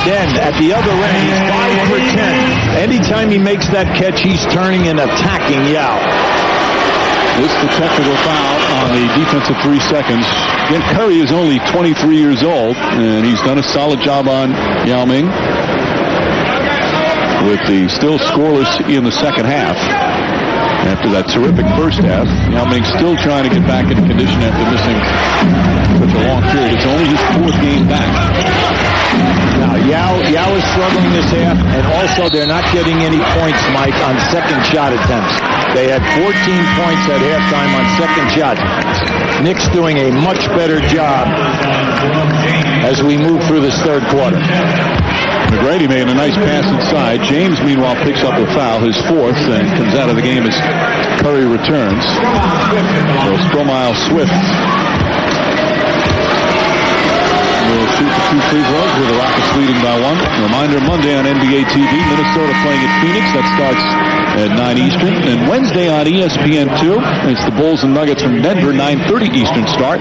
Then at the other end, he's 5 for 10. Anytime he makes that catch, he's turning and attacking Yao. This the technical foul on the defensive 3 seconds. Again, Curry is only 23 years old, and he's done a solid job on Yao Ming. With the still scoreless in the second half. After that terrific first half, Yao Ming still trying to get back into condition after missing such a long period. It's only his 4th game back. Now, Yao is struggling this half, and also they're not getting any points, Mike, on second shot attempts. They had 14 points at halftime on second shot. Knicks doing a much better job as we move through this third quarter. McGrady made a nice pass inside. James, meanwhile, picks up a foul, his 4th, and comes out of the game as Curry returns. So Stromile Swift will shoot the 2 free throws with the Rockets leading by 1. Reminder, Monday on NBA TV, Minnesota playing at Phoenix. That starts at 9 Eastern. And Wednesday on ESPN2, it's the Bulls and Nuggets from Denver, 9:30 Eastern start.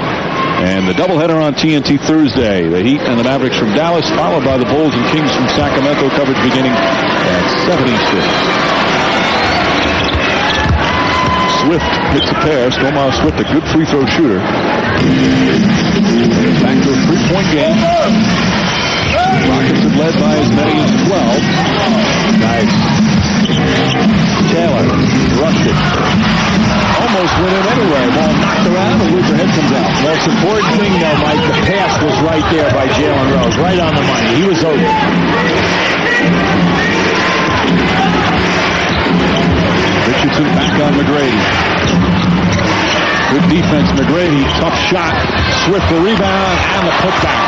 And the doubleheader on TNT Thursday, the Heat and the Mavericks from Dallas, followed by the Bulls and Kings from Sacramento, coverage beginning at 7 Eastern. Swift hits a pair. Stromile Swift, a good free throw shooter. Back to a 3-point game. Rockets have led by as many as 12. Nice. Taylor rushed it. Almost went in anyway. Ball knocked around, and Luther head comes out. Most important thing, though, Mike, the pass was right there by Jalen Rose, right on the money. He was open. Richardson back on McGrady. Good defense, McGrady. Tough shot. Swift the rebound and the putback.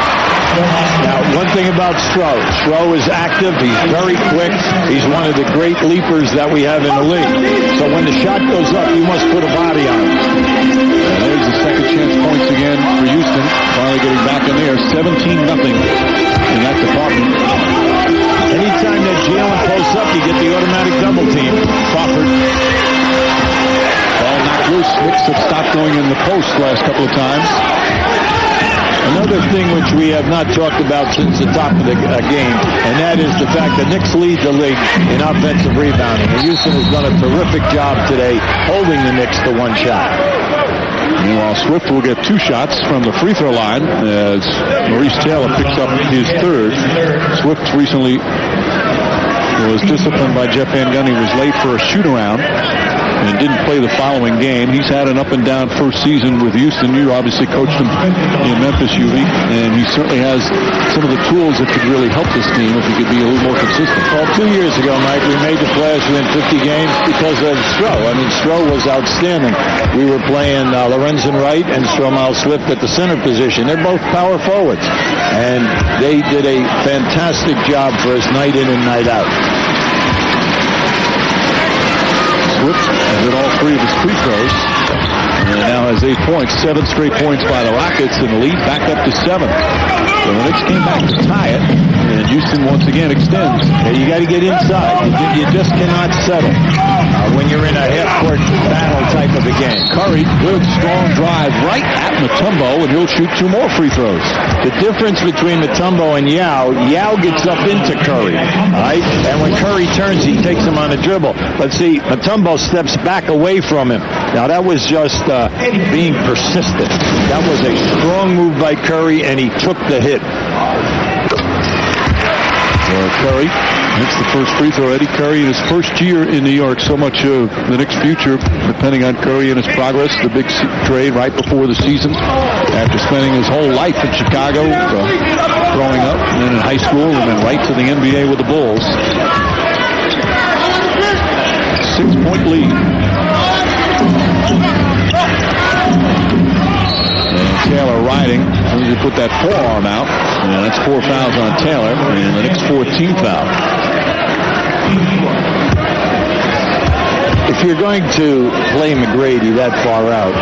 Now, one thing about Stroh is active. He's very quick. He's one of the great leapers that we have in the league. So when the shot goes up, you must put a body on it. And there's the second chance points again for Houston. Finally getting back in there. 17-0 in that department. Anytime that Jalen posts up, you get the automatic double team. Crawford. Ball knocked loose. Knicks have stopped going in the post last couple of times. Another thing which we have not talked about since the top of the game, and that is the fact that Knicks lead the league in offensive rebounding. And Houston has done a terrific job today holding the Knicks to 1 shot. Meanwhile, Swift will get 2 shots from the free throw line as Maurice Taylor picks up his 3rd. Swift recently was disciplined by Jeff Van Gundy. He was late for a shoot-around and didn't play the following game. He's had an up-and-down first season with Houston. You obviously coached him in Memphis, UV, and he certainly has some of the tools that could really help this team if he could be a little more consistent. Well, 2 years ago, Mike, we made the playoffs within 50 games because of Stroh. I mean, Stroh was outstanding. We were playing Lorenzen Wright and Stromile Swift at the center position. They're both power forwards, and they did a fantastic job for us night in and night out. Swift has hit all 3 of his free throws and now has 8 points. 7 straight points by the Rockets, and the lead back up to 7. So the Knicks came back to tie it, and Houston once again extends. Yeah, you got to get inside. You just cannot settle when you're in a half-court battle type of a game. Curry, good strong drive right at Mutombo, and he'll shoot 2 more free throws. The difference between Mutombo and Yao gets up into Curry, right? And when Curry turns, he takes him on a dribble. But see, Mutombo steps back away from him. Now, that was just being persistent. That was a strong move by Curry, and he took the hit. Curry That's the first free throw. Eddie Curry in his first year in New York. So much of the Knicks' future depending on Curry and his progress. The big trade right before the season after spending his whole life in Chicago, growing up, and then in high school, and then right to the NBA with the Bulls. 6-point lead. And Taylor riding. As soon as he put that forearm out, and that's 4 fouls on Taylor, and the Knicks 14 foul. If you're going to play McGrady that far out,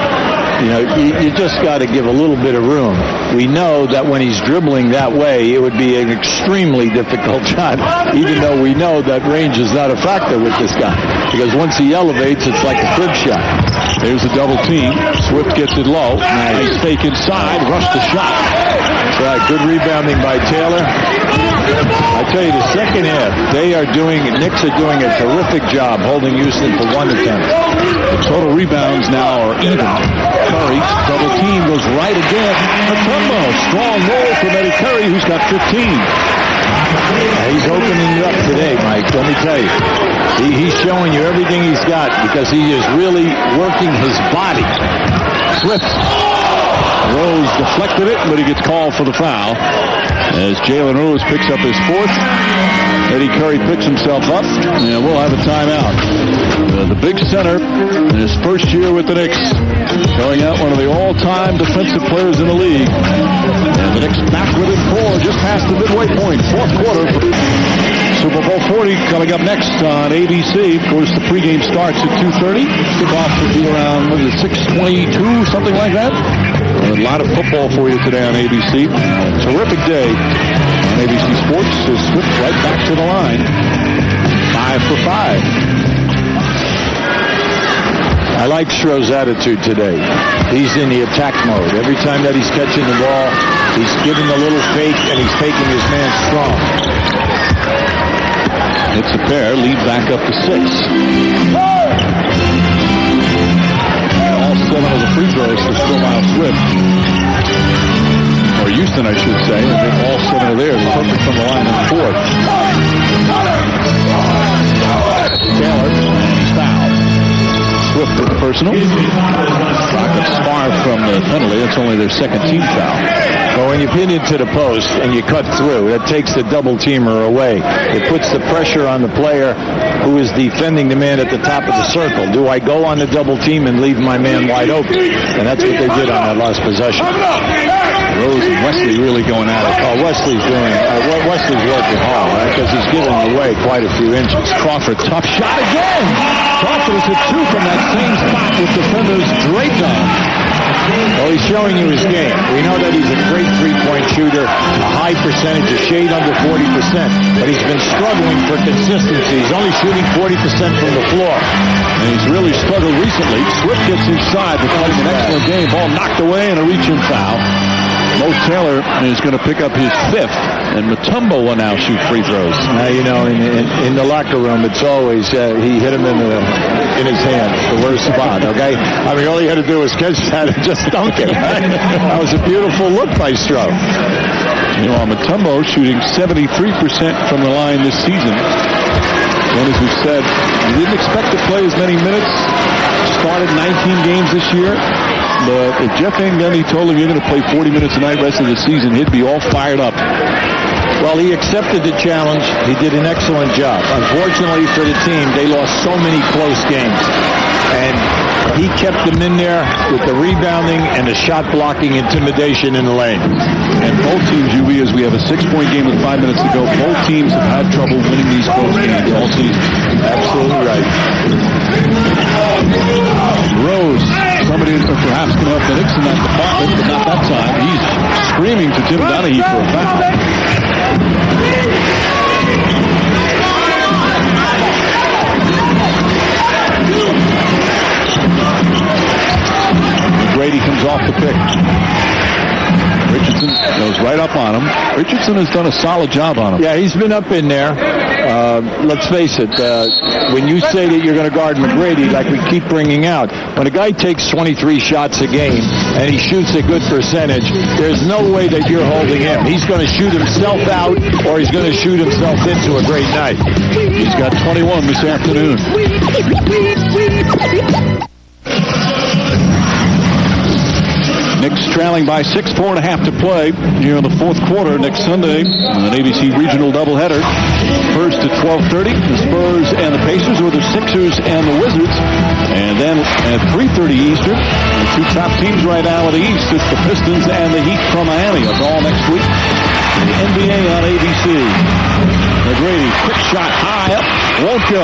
you just got to give a little bit of room. We know that when he's dribbling that way, it would be an extremely difficult shot, even though we know that range is not a factor with this guy. Because once he elevates, it's like a crib shot. There's a double team. Swift gets it low. Nice fake inside. Rush the shot. That's right. Good rebounding by Taylor. I tell you, the second half, Knicks are doing a terrific job holding Houston to 1 attempt. The total rebounds now are even. Curry, double team, goes right again. Matumbo, strong roll from Eddie Curry, who's got 15. He's opening it up today, Mike. Let me tell you. He's showing you everything he's got because he is really working his body. Swift. Rose deflected it, but he gets called for the foul. As Jalen Rose picks up his 4th. Eddie Curry picks himself up, and we'll have a timeout. The big center in his first year with the Knicks, going out one of the all-time defensive players in the league. And the Knicks back within 4, just past the midway point, 4th quarter. Super Bowl 40 coming up next on ABC. Of course, the pregame starts at 2:30. Kickoff will be around 6:22, something like that. A lot of football for you today on ABC. Terrific day on ABC Sports. So Swift right back to the line. 5 for 5. I like Schro's attitude today. He's in the attack mode. Every time that he's catching the ball, he's giving a little fake, and he's taking his man strong. It's a pair. Lead back up to 6. All 7 of the free throws for Miles Swift. Or Houston, I should say. I think all 7 are there. Perfect from the line in the 4th. Taylor, and he's fouled. Swift with the personal. Rockets far from the penalty. That's only their 2nd team foul. But when you pin it to the post and you cut through, that takes the double teamer away. It puts the pressure on the player who is defending the man at the top of the circle. Do I go on the double team and leave my man wide open? And that's what they did on that last possession. Rose and Wesley really going at it. Oh, Wesley's working hard, right? Because he's giving away quite a few inches. Crawford, tough shot again. Crawford has hit 2 from that same spot with defenders draped on. Well, he's showing you his game. We know that he's a great three-point shooter, a high percentage, a shade under 40%, but he's been struggling for consistency. He's only shooting 40% from the floor. And he's really struggled recently. Swift gets inside, but playing an excellent game. Ball knocked away and a reach-in foul. Mo Taylor is going to pick up his 5th, and Matumbo will now shoot free throws. In the locker room, it's always he hit him in his hand, the worst spot. Okay, I mean, all he had to do was catch that and just dunk it. That was a beautiful look by Stroh. Matumbo shooting 73% from the line this season. And as we said, we didn't expect to play as many minutes. Started 19 games this year. But if Jeff Van Gundy told him you're going to play 40 minutes a night rest of the season, he'd be all fired up. Well, he accepted the challenge. He did an excellent job. Unfortunately for the team, they lost so many close games. And he kept them in there with the rebounding and the shot blocking intimidation in the lane. And both teams, as we have a 6-point game with 5 minutes to go, both teams have had trouble winning these close games all season. Absolutely right. Rose, somebody perhaps can help the Knicks in that department, but not that time. He's screaming to Tim Donaghy for a foul. McGrady comes off the pick. Richardson goes right up on him. Richardson has done a solid job on him. Yeah, he's been up in there. Let's face it, when you say that you're going to guard McGrady, like we keep bringing out, when a guy takes 23 shots a game and he shoots a good percentage, there's no way that you're holding him. He's going to shoot himself out or he's going to shoot himself into a great night. He's got 21 this afternoon. Knicks trailing by 6, 4.5 to play here in the fourth quarter next Sunday on an ABC regional doubleheader. First at 12:30, the Spurs and the Pacers, or the Sixers and the Wizards. And then at 3:30 Eastern, the two top teams right now in the East, it's the Pistons and the Heat from Miami. It's all next week. The NBA on ABC. McGrady, quick shot high up, won't go.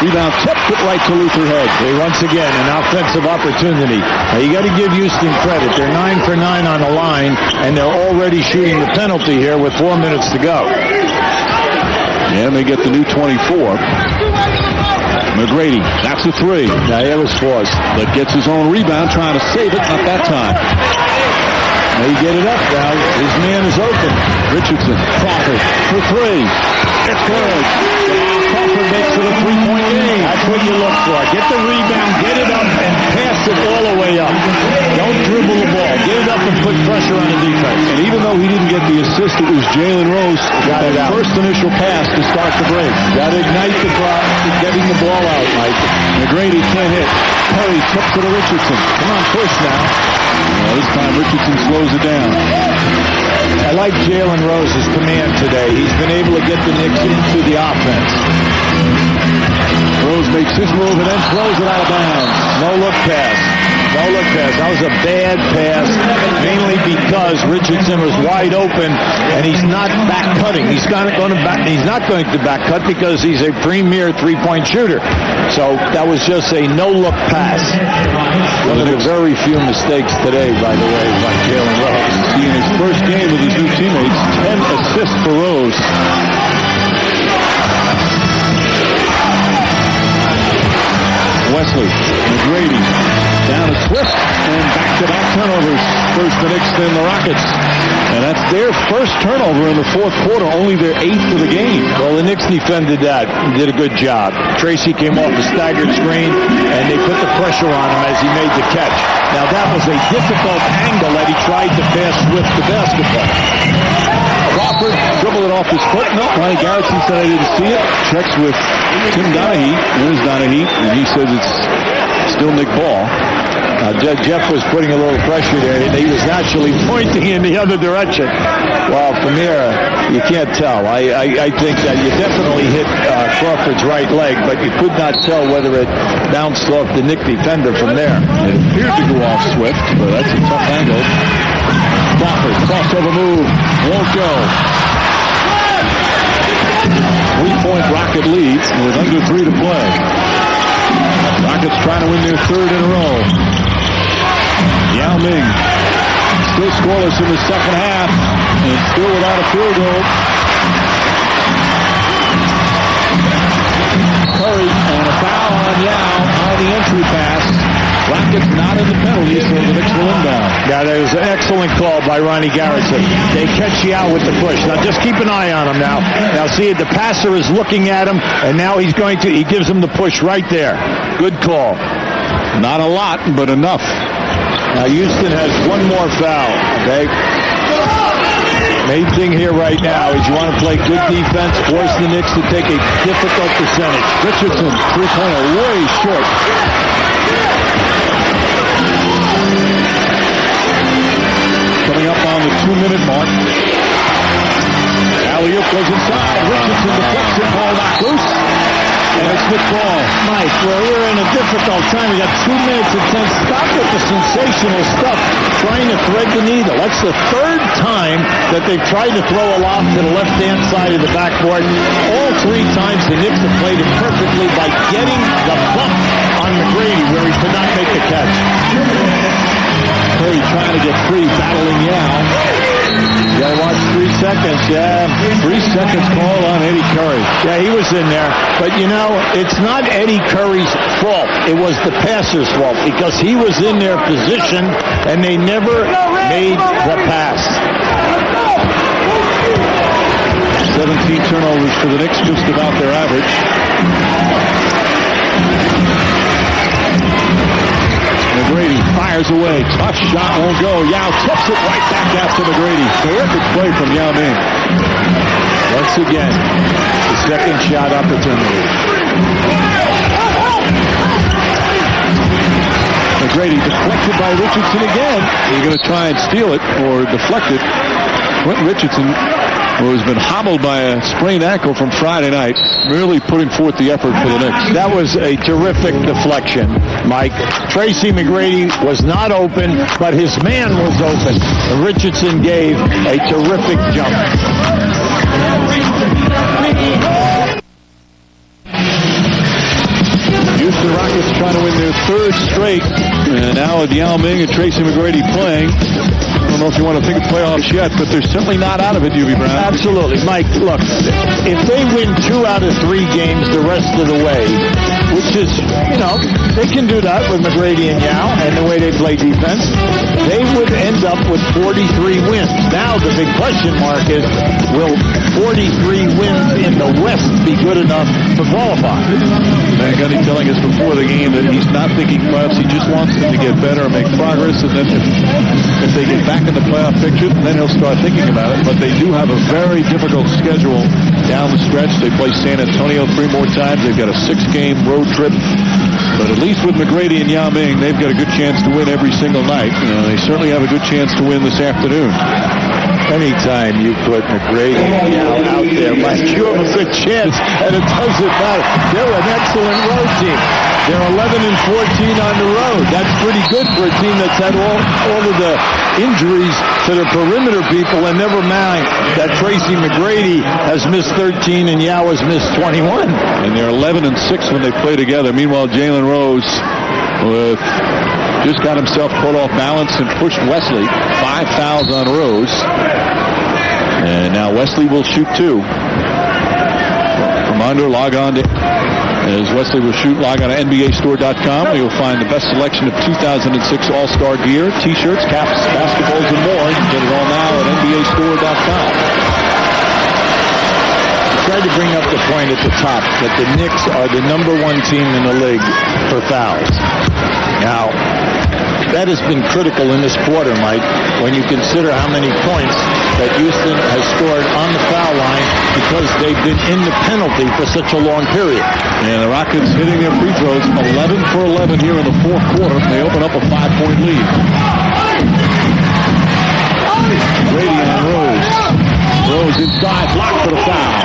Rebound tipped it right to Luther Head. Once again, an offensive opportunity. Now, you got to give Houston credit. They're 9 for 9 on the line, and they're already shooting the penalty here with 4 minutes to go. And they get the new 24. McGrady, that's a three. Now, it was forced. But gets his own rebound, trying to save it, not that time. They get it up now. His man is open. Richardson, Crawford for three. It's good. Crawford makes it a three-point game. That's what you look for. Get the rebound, get it up, and pass it all the way up. Don't dribble the ball. Get it up and put pressure on the defense. And even though he didn't get the assist, it was Jalen Rose got it out. First initial pass to start the break. Got to ignite the clock, getting the ball out, Mike. McGrady can't hit. Curry tips to Richardson. Come on, push now. Well, this time Richardson slows it down. I like Jalen Rose's command today. He's been able to get the Knicks into the offense. Rose makes his move and then throws it out of bounds. No look pass. No look pass. That was a bad pass, mainly because Richardson was wide open and he's not back cutting. He's not going to back cut because he's a premier three-point shooter. So that was just a no-look pass. One of the very few mistakes today, by the way, by Jalen Rose. See, in his first game with his new teammates, 10 assists for Rose. Wesley, McGrady, down a twist, and back-to-back turnovers. First the Knicks, then the Rockets. And that's their first turnover in the fourth quarter, only their 8th of the game. Well, the Knicks defended that and did a good job. Tracy came off a staggered screen, and they put the pressure on him as he made the catch. Now, that was a difficult angle that he tried to pass with the basketball. Crawford dribbled it off his foot. No, Ronnie Garrison said I didn't see it. Checks with Tim Donahue. There's Donahue, and he says it's still Nick Ball. Jeff was putting a little pressure there, and he was naturally pointing in the other direction. Well, from here, you can't tell. I think that you definitely hit Crawford's right leg, but you could not tell whether it bounced off the Knick defender from there. It appeared to go off Swift, but that's a tough angle. Crawford, crossover move, won't go. 3-point Rocket leads with under 3 to play. Rockets trying to win their third in a row. Yao Ming still scoreless in the second half and still without a field goal. Curry and a foul on Yao on the entry pass. Rockets not in the penalty, so the Knicks will inbound. Yeah, that was an excellent call by Ronnie Garrison. They catch Yao with the push. Now just keep an eye on him now. Now see, the passer is looking at him, and now he gives him the push right there. Good call. Not a lot, but enough. Now Houston has one more foul, okay? Main thing here right now is you want to play good defense, force the Knicks to take a difficult percentage. Richardson, three-pointer, way short. Coming up on the 2-minute mark. Alley-oop goes inside. Richardson deflects it, ball not loose. And it's Nick Ball. Mike, well, we're in a difficult time. We got 2 minutes and 10. Stop with the sensational stuff, trying to thread the needle. That's the third time that they've tried to throw a lob to the left-hand side of the backboard. All 3 times the Knicks have played it perfectly by getting the bump on McGrady where he could not make the catch. Curry trying to get free, battling Yao. You gotta watch 3 seconds, yeah. 3 seconds call on Eddie Curry. Yeah, he was in there. But, you know, it's not Eddie Curry's fault. It was the passer's fault because he was in their position and they never made the pass. 17 turnovers for the Knicks, just about their average. McGrady fires away. Tough shot won't go. Yao tips it right back out to McGrady. Terrific play from Yao Ming. Once again, the second shot opportunity. McGrady deflected by Richardson again. He's going to try and steal it or deflect it. Quentin Richardson, who has been hobbled by a sprained ankle from Friday night, really putting forth the effort for the Knicks. That was a terrific deflection, Mike. Tracy McGrady was not open, but his man was open. And Richardson gave a terrific jump. Houston Rockets trying to win their third straight. And now with Yao Ming and Tracy McGrady playing. I don't know if you want to think of playoffs yet, but they're certainly not out of it, UB Brown. Absolutely. Mike, look, if they win 2 out of 3 games the rest of the way, which is, you know, they can do that with McGrady and Yao and the way they play defense, they would end up with 43 wins. Now the big question mark is, will 43 wins in the West be good enough to qualify? McGrady telling us before the game that he's not thinking playoffs. He just wants them to get better and make progress, and then if they get back in the playoff picture, then he'll start thinking about it. But they do have a very difficult schedule down the stretch. They play San Antonio 3 more times. They've got a 6-game road trip. But at least with McGrady and Yao Ming, they've got a good chance to win every single night. You know, they certainly have a good chance to win this afternoon. Anytime you put McGrady and Yao out there, Mike, you have a good chance, and it doesn't matter. They're an excellent road team. They're 11-14 on the road. That's pretty good for a team that's had all of the injuries to the perimeter people, and never mind that Tracy McGrady has missed 13 and Yao has missed 21. And they're 11-6 when they play together. Meanwhile, Jalen Rose just got himself caught off balance and pushed Wesley. 5 fouls on Rose. And now Wesley will shoot 2. From under, log on to... As Wesley will shoot, log on to NBAstore.com, where you'll find the best selection of 2006 All-Star gear, T-shirts, caps, basketballs, and more. You can get it all now at NBAstore.com. I tried to bring up the point at the top that the Knicks are the #1 team in the league for fouls. Now, that has been critical in this quarter, Mike, when you consider how many points that Houston has scored on the foul line because they've been in the penalty for such a long period. And the Rockets hitting their free throws 11 for 11 here in the 4th quarter. They open up a 5-point lead. Brady on Rose. Rose inside, blocked for the foul.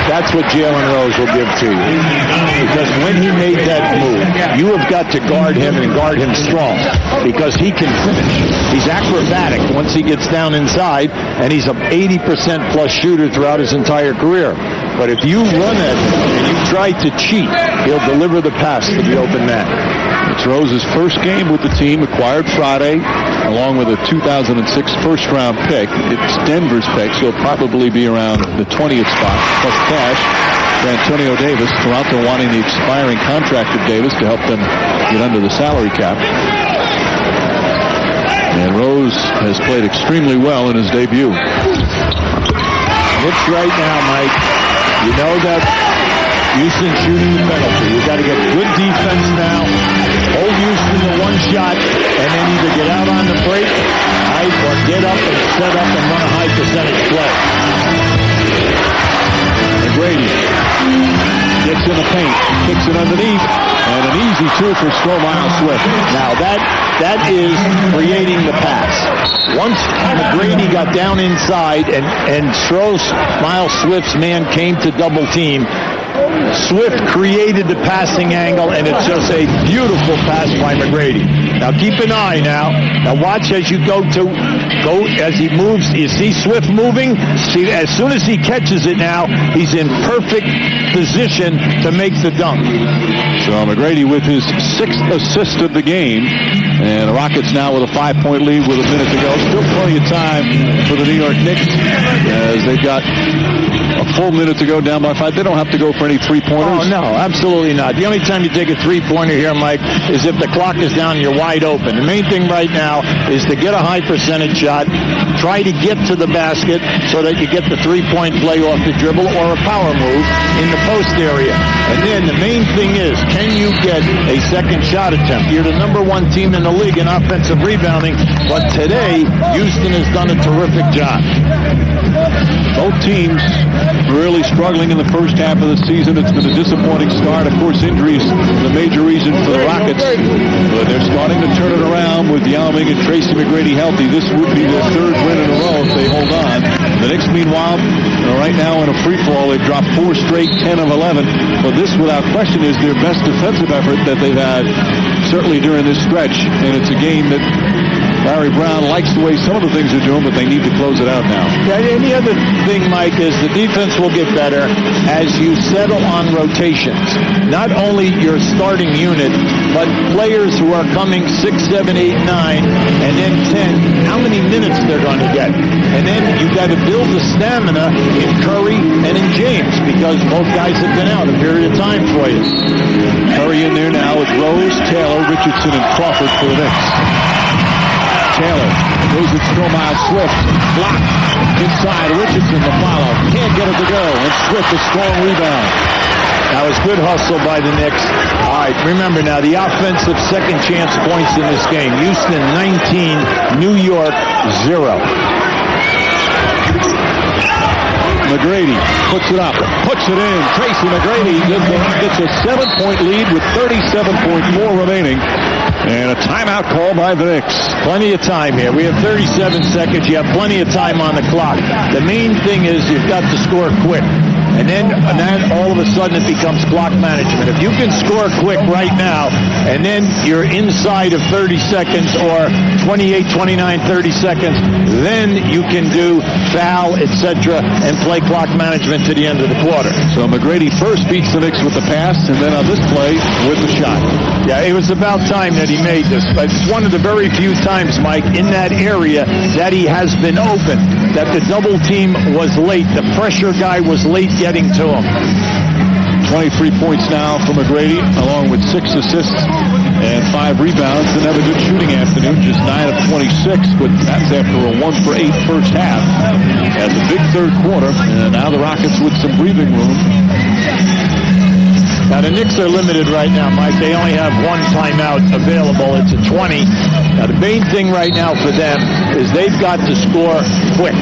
That's what Jalen Rose will give to you. Because when he made that move, you have got to guard him and guard him strong. Because he can finish. He's acrobatic once he gets down inside, and he's an 80% plus shooter throughout his entire career. But if you run at him and you try to cheat, he'll deliver the pass to the open man. It's Rose's first game with the team, acquired Friday, along with a 2006 first-round pick. It's Denver's pick, so it'll probably be around the 20th spot, plus cash for Antonio Davis. Toronto wanting the expiring contract of Davis to help them get under the salary cap. And Rose has played extremely well in his debut. It's right now, Mike. You know that Houston shooting the penalty. You've got to get good defense now. Hold Houston to 1 shot, and then either get out on the break, right, or get up and set up and run a high percentage play. McGrady gets in the paint, kicks it underneath, and an easy 2 for Miles Swift. Now that is creating the pass. Once McGrady got down inside and Miles Swift's man came to double team, Swift created the passing angle, and it's just a beautiful pass by McGrady. Now keep an eye now. Now watch as you go as he moves. You see Swift moving? See, as soon as he catches it now, he's in perfect position to make the dunk. So McGrady with his 6th assist of the game. And the Rockets now with a 5-point lead with a minute to go. Still plenty of time for the New York Knicks as they've got a full minute to go down by 5. They don't have to go for any three-pointers. Oh, no, absolutely not. The only time you take a three-pointer here, Mike, is if the clock is down and you're wide open. The main thing right now is to get a high percentage shot, try to get to the basket so that you get the three-point play off the dribble or a power move in the post area. And then the main thing is, can you get a second shot attempt? You're the number 1 team in the league in offensive rebounding, but today, Houston has done a terrific job. Both teams really struggling in the first half of the season. It's been a disappointing start. Of course, injuries the major reason for the Rockets. But they're starting to turn it around with Yao15p and Tracy McGrady healthy. This would be their 3rd win in a row if they hold on. The Knicks, meanwhile, right now in a free-fall. They've dropped 4 straight, 10 of 11. But this, without question, is their best defensive effort that they've had, certainly during this stretch. And it's a game that Larry Brown likes the way some of the things are doing, but they need to close it out now. Yeah, and the other thing, Mike, is the defense will get better as you settle on rotations. Not only your starting unit, but players who are coming 6, 7, 8, 9, and then 10, how many minutes they're going to get. And then you've got to build the stamina in Curry and in James, because both guys have been out a period of time for you. Curry in there now with Rose, Taylor, Richardson, and Crawford for the Knicks. Taylor goes it still by Swift. Blocked inside. Richardson to follow. Can't get it to go. And Swift a strong rebound. That was good hustle by the Knicks. All right, remember now the offensive second chance points in this game. Houston 19, New York 0. McGrady puts it up, puts it in. Tracy McGrady gets a 7-point lead with 37.4 remaining. And a timeout call by the Knicks. Plenty of time here. We have 37 seconds. You have plenty of time on the clock. The main thing is you've got to score quick. And then all of a sudden it becomes clock management. If you can score quick right now, and then you're inside of 30 seconds or 28, 29, 30 seconds, then you can do foul, etc., and play clock management to the end of the quarter. So McGrady first beats the Knicks with the pass, and then on this play with the shot. Yeah, it was about time that he made this, but it's one of the very few times, Mike, in that area that he has been open, that the double team was late. The pressure guy was late getting to him. 23 points now for McGrady, along with 6 assists and 5 rebounds. Didn't have a good shooting afternoon, just 9 of 26, but that's after a 1-for-8 first half. Has a big third quarter, and now the Rockets with some breathing room. Now, the Knicks are limited right now, Mike. They only have 1 timeout available. It's a 20. Now, the main thing right now for them is they've got to score quick,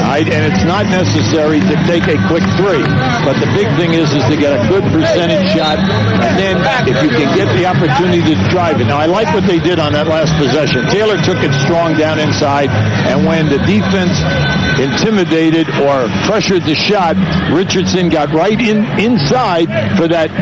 right? And it's not necessary to take a quick 3. But the big thing is to get a good percentage shot. And then if you can get the opportunity to drive it. Now, I like what they did on that last possession. Taylor took it strong down inside. And when the defense intimidated or pressured the shot, Richardson got right inside for that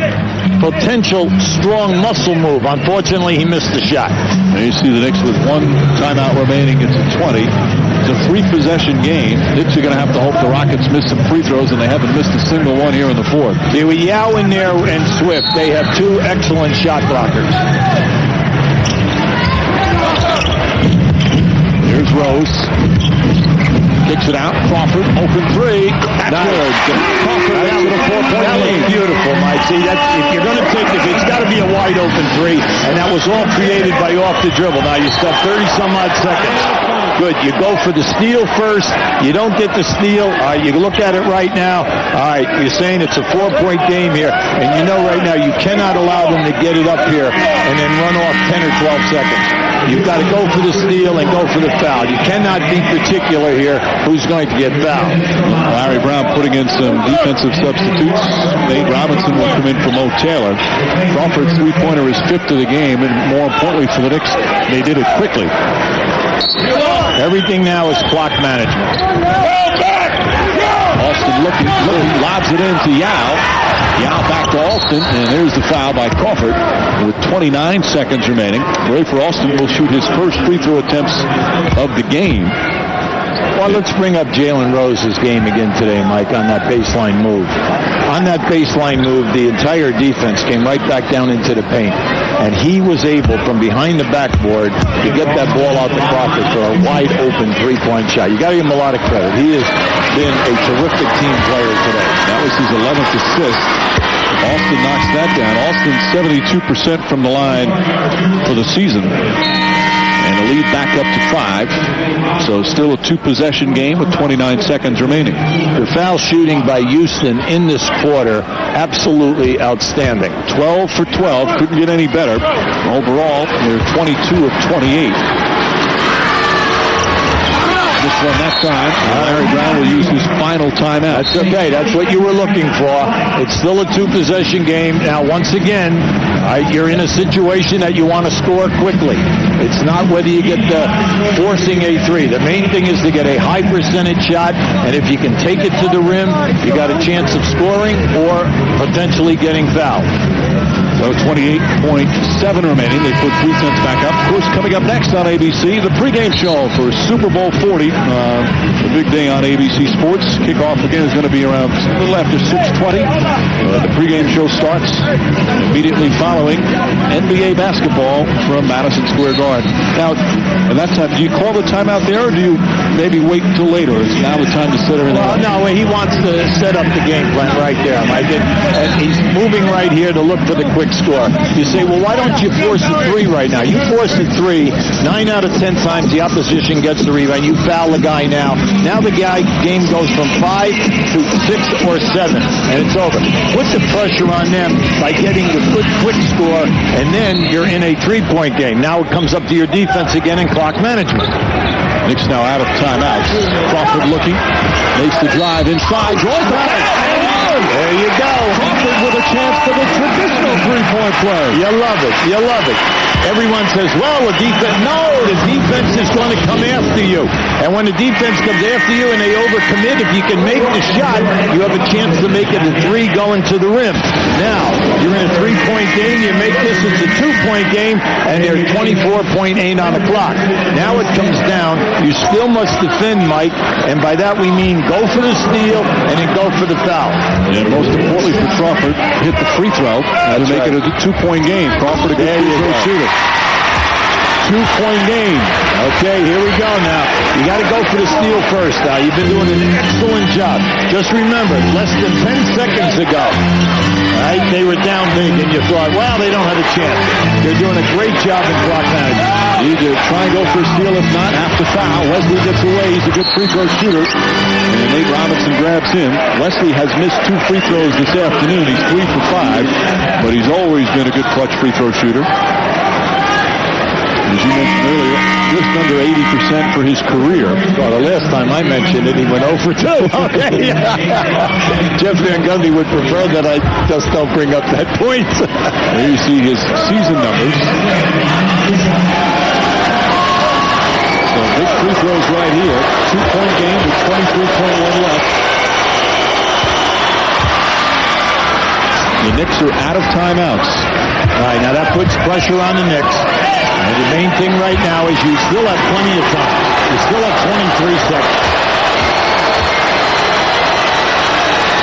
potential strong muscle move. Unfortunately, he missed the shot. Now you see the Knicks with 1 timeout remaining. It's a 20. It's a 3-possession game. Knicks are going to have to hope the Rockets miss some free throws, and they haven't missed a single one here in the fourth. See, with Yao in there and Swift, they have 2 excellent shot blockers. Here's Rose. Kicks it out. Crawford, open 3. That's good. Crawford makes it a 4-point lead. Beautiful, Mike. See, that's, if you're going to take it, it's got to be a wide open 3, and that was all created by off the dribble. Now you still have 30-some-odd seconds. Good. You go for the steal first. You don't get the steal. All right, you look at it right now. All right, you're saying it's a 4-point game here, and you know right now you cannot allow them to get it up here and then run off 10 or 12 seconds. You've got to go for the steal and go for the foul. You cannot be particular here who's going to get fouled. Larry Brown putting in some defensive substitutes. Nate Robinson will come in for Mo Taylor. Crawford's 3-pointer is 5th of the game, and more importantly for the Knicks, they did it quickly. Everything now is clock management. Austin looking, lobs it in to Yao. Yao back to Alston, and there's the foul by Crawford with 29 seconds remaining. Rafer Alston will shoot his first free throw attempts of the game. Well, let's bring up Jalen Rose's game again today, Mike, on that baseline move. On that baseline move, the entire defense came right back down into the paint. And he was able, from behind the backboard, to get that ball out to Crawford for a wide-open three-point shot. You got to give him a lot of credit. He has been a terrific team player today. That was his 11th assist. Alston knocks that down. Alston 72% from the line for the season. And the lead back up to 5. So still a two-possession game with 29 seconds remaining. The foul shooting by Houston in this quarter, absolutely outstanding. 12 for 12. Couldn't get any better. Overall, they're 22 of 28. This one that time. Larry Brown will use his final timeout. That's okay. That's what you were looking for. It's still a two-possession game. Now, once again, you're in a situation that you want to score quickly. It's not whether you get forcing a three. The main thing is to get a high percentage shot, and if you can take it to the rim, you got a chance of scoring or potentially getting fouled. So 28.7 remaining. They put 3 cents back up. Of course, coming up next on ABC, the pregame show for Super Bowl 40. The big day on ABC Sports. Kickoff again is going to be around a little after 6:20. The pregame show starts immediately following NBA basketball from Madison Square Garden. Now, at that time, do you call the timeout there, or do you maybe wait until later? Is now the time to set everything up? No, he wants to set up the game plan right there, Mike. And he's moving right here to look for the quick score. You say, well, why don't you force the three right now? You force the three, 9 out of 10 times the opposition gets the rebound. You foul the guy now. Now the game goes from 5 to 6 or 7, and it's over. Put the pressure on them by getting the good quick score, and then you're in a three-point game. Now it comes up to your defense again and clock management. Knicks now out of timeouts. Crawford looking, makes the drive inside, draws the foul. There you go. Crawford with a chance for the traditional three-point play. You love it. You love it. Everyone says, well, the defense is going to come after you. And when the defense comes after you and they overcommit, if you can make the shot, you have a chance to make it a three going to the rim. Now, you're in a three-point game. You make this, it's a two-point game, and there's 24.8 on the clock. Now it comes down. You still must defend, Mike, and by that we mean go for the steal and then go for the foul. And most importantly for Crawford, hit the free throw to make it a two-point game. Crawford a good free throw shooter. Two-point game. Okay, here we go now. You got to go for the steal first now. You've been doing an excellent job. Just remember, less than 10 seconds ago, right, they were down big, and you thought, well, they don't have a chance. They're doing a great job in clock management. Either try and go for a steal, if not, have to foul. Wesley gets away. He's a good free throw shooter. And Nate Robinson grabs him. Wesley has missed 2 free throws this afternoon. He's 3 for 5, but he's always been a good clutch free throw shooter. As you mentioned earlier, just under 80% for his career. Well, the last time I mentioned it, he went 0 for 2. Okay. Jeff Van Gundy would prefer that I just don't bring up that point. There you see his season numbers. So big free throws right here. 2-point game with 23.1 left. The Knicks are out of timeouts. All right, now that puts pressure on the Knicks. And the main thing right now is you still have plenty of time. You still have 23 seconds.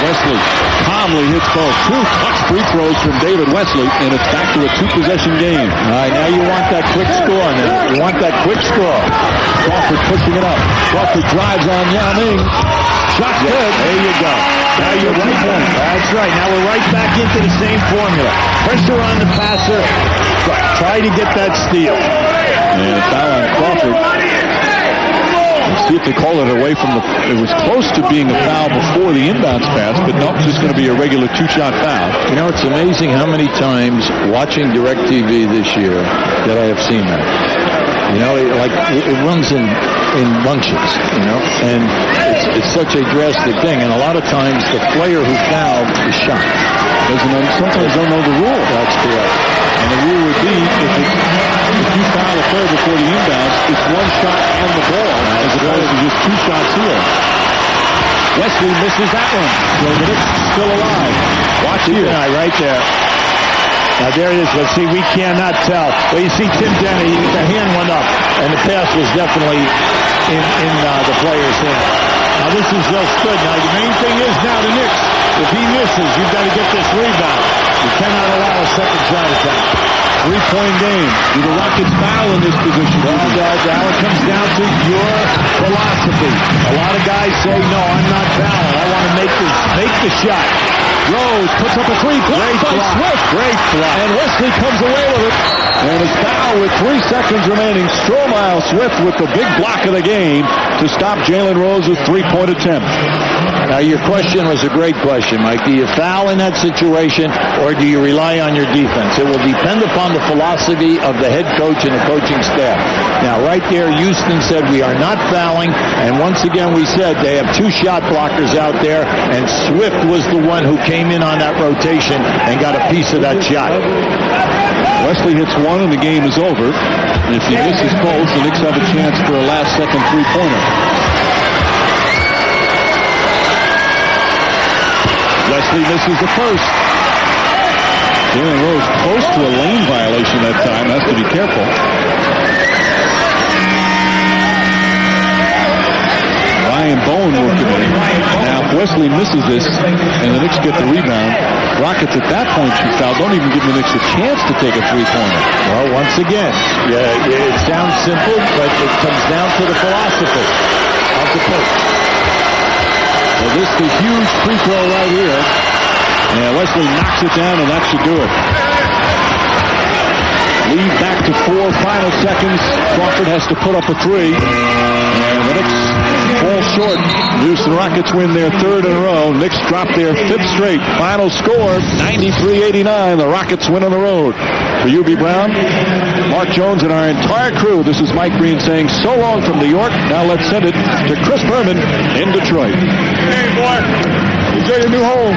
Wesley calmly hits both. 2 clutch free throws from David Wesley, and it's back to a two-possession game. All right, now you want that quick score now. You want that quick score. Crawford pushing it up. Crawford drives on Yao Ming. Shot's good. There you go. Now you're right back. That's right. Now we're right back into the same formula. Pressure on the passer. Try to get that steal. And foul on Crawford. Let's see if they call it away from the... It was close to being a foul before the inbounds pass, but no, it's just going to be a regular 2-shot foul. You know, it's amazing how many times watching DirecTV this year that I have seen that. You know, it runs in bunches, you know, and it's such a drastic thing. And a lot of times the player who fouled is shot. Sometimes don't know the rule. That's correct. And the rule would be if you foul a player before the inbounds, it's 1 shot on the ball as opposed to just 2 shots here. Wesley misses that one. So the Knicks still alive. Watch here. Right there. Now there it is. Let's see, we cannot tell. Well, you see Tim Denny, the hand went up, and the pass was definitely in the player's hand. Now this is just good. Now the main thing is now the Knicks. If he misses, you've got to get this rebound. You cannot allow a second shot attempt. 3-point game. Do the Rockets foul in this position? Well, now it comes down to your philosophy. A lot of guys say, no, I'm not fouling. I want to make the shot. Rose puts up a three. Great block. Swift. Great block. And Wesley comes away with it. And it's foul with 3 seconds remaining. Stromile Swift with the big block of the game to stop Jalen Rose's 3-point attempt. Now, your question was a great question, Mike. Do you foul in that situation, or do you rely on your defense? It will depend upon the philosophy of the head coach and the coaching staff. Now, right there, Houston said we are not fouling, and once again, we said they have 2 shot blockers out there, and Swift was the one who came in on that rotation and got a piece of that shot. Wesley hits 1, and the game is over. And if he misses both, the Knicks have a chance for a last-second three-pointer. Wesley misses the first. Jalen Rose close to a lane violation that time. Has to be careful. Ryan Bowen working it. Now, if Wesley misses this and the Knicks get the rebound, Rockets at that point should foul. Don't even give the Knicks a chance to take a three-pointer. Well, once again, it sounds simple, but it comes down to the philosophy of the coach. Well, this is a huge free throw right here. And Wesley knocks it down, and that should do it. Lead back to 4 final seconds. Crawford has to put up a 3. And the Knicks fall short. Houston Rockets win their 3rd in a row. Knicks drop their 5th straight. Final score, 93-89. The Rockets win on the road. For UB Brown, Mark Jones, and our entire crew, this is Mike Green saying so long from New York. Now let's send it to Chris Berman in Detroit. Hey, boy. Enjoy your new home.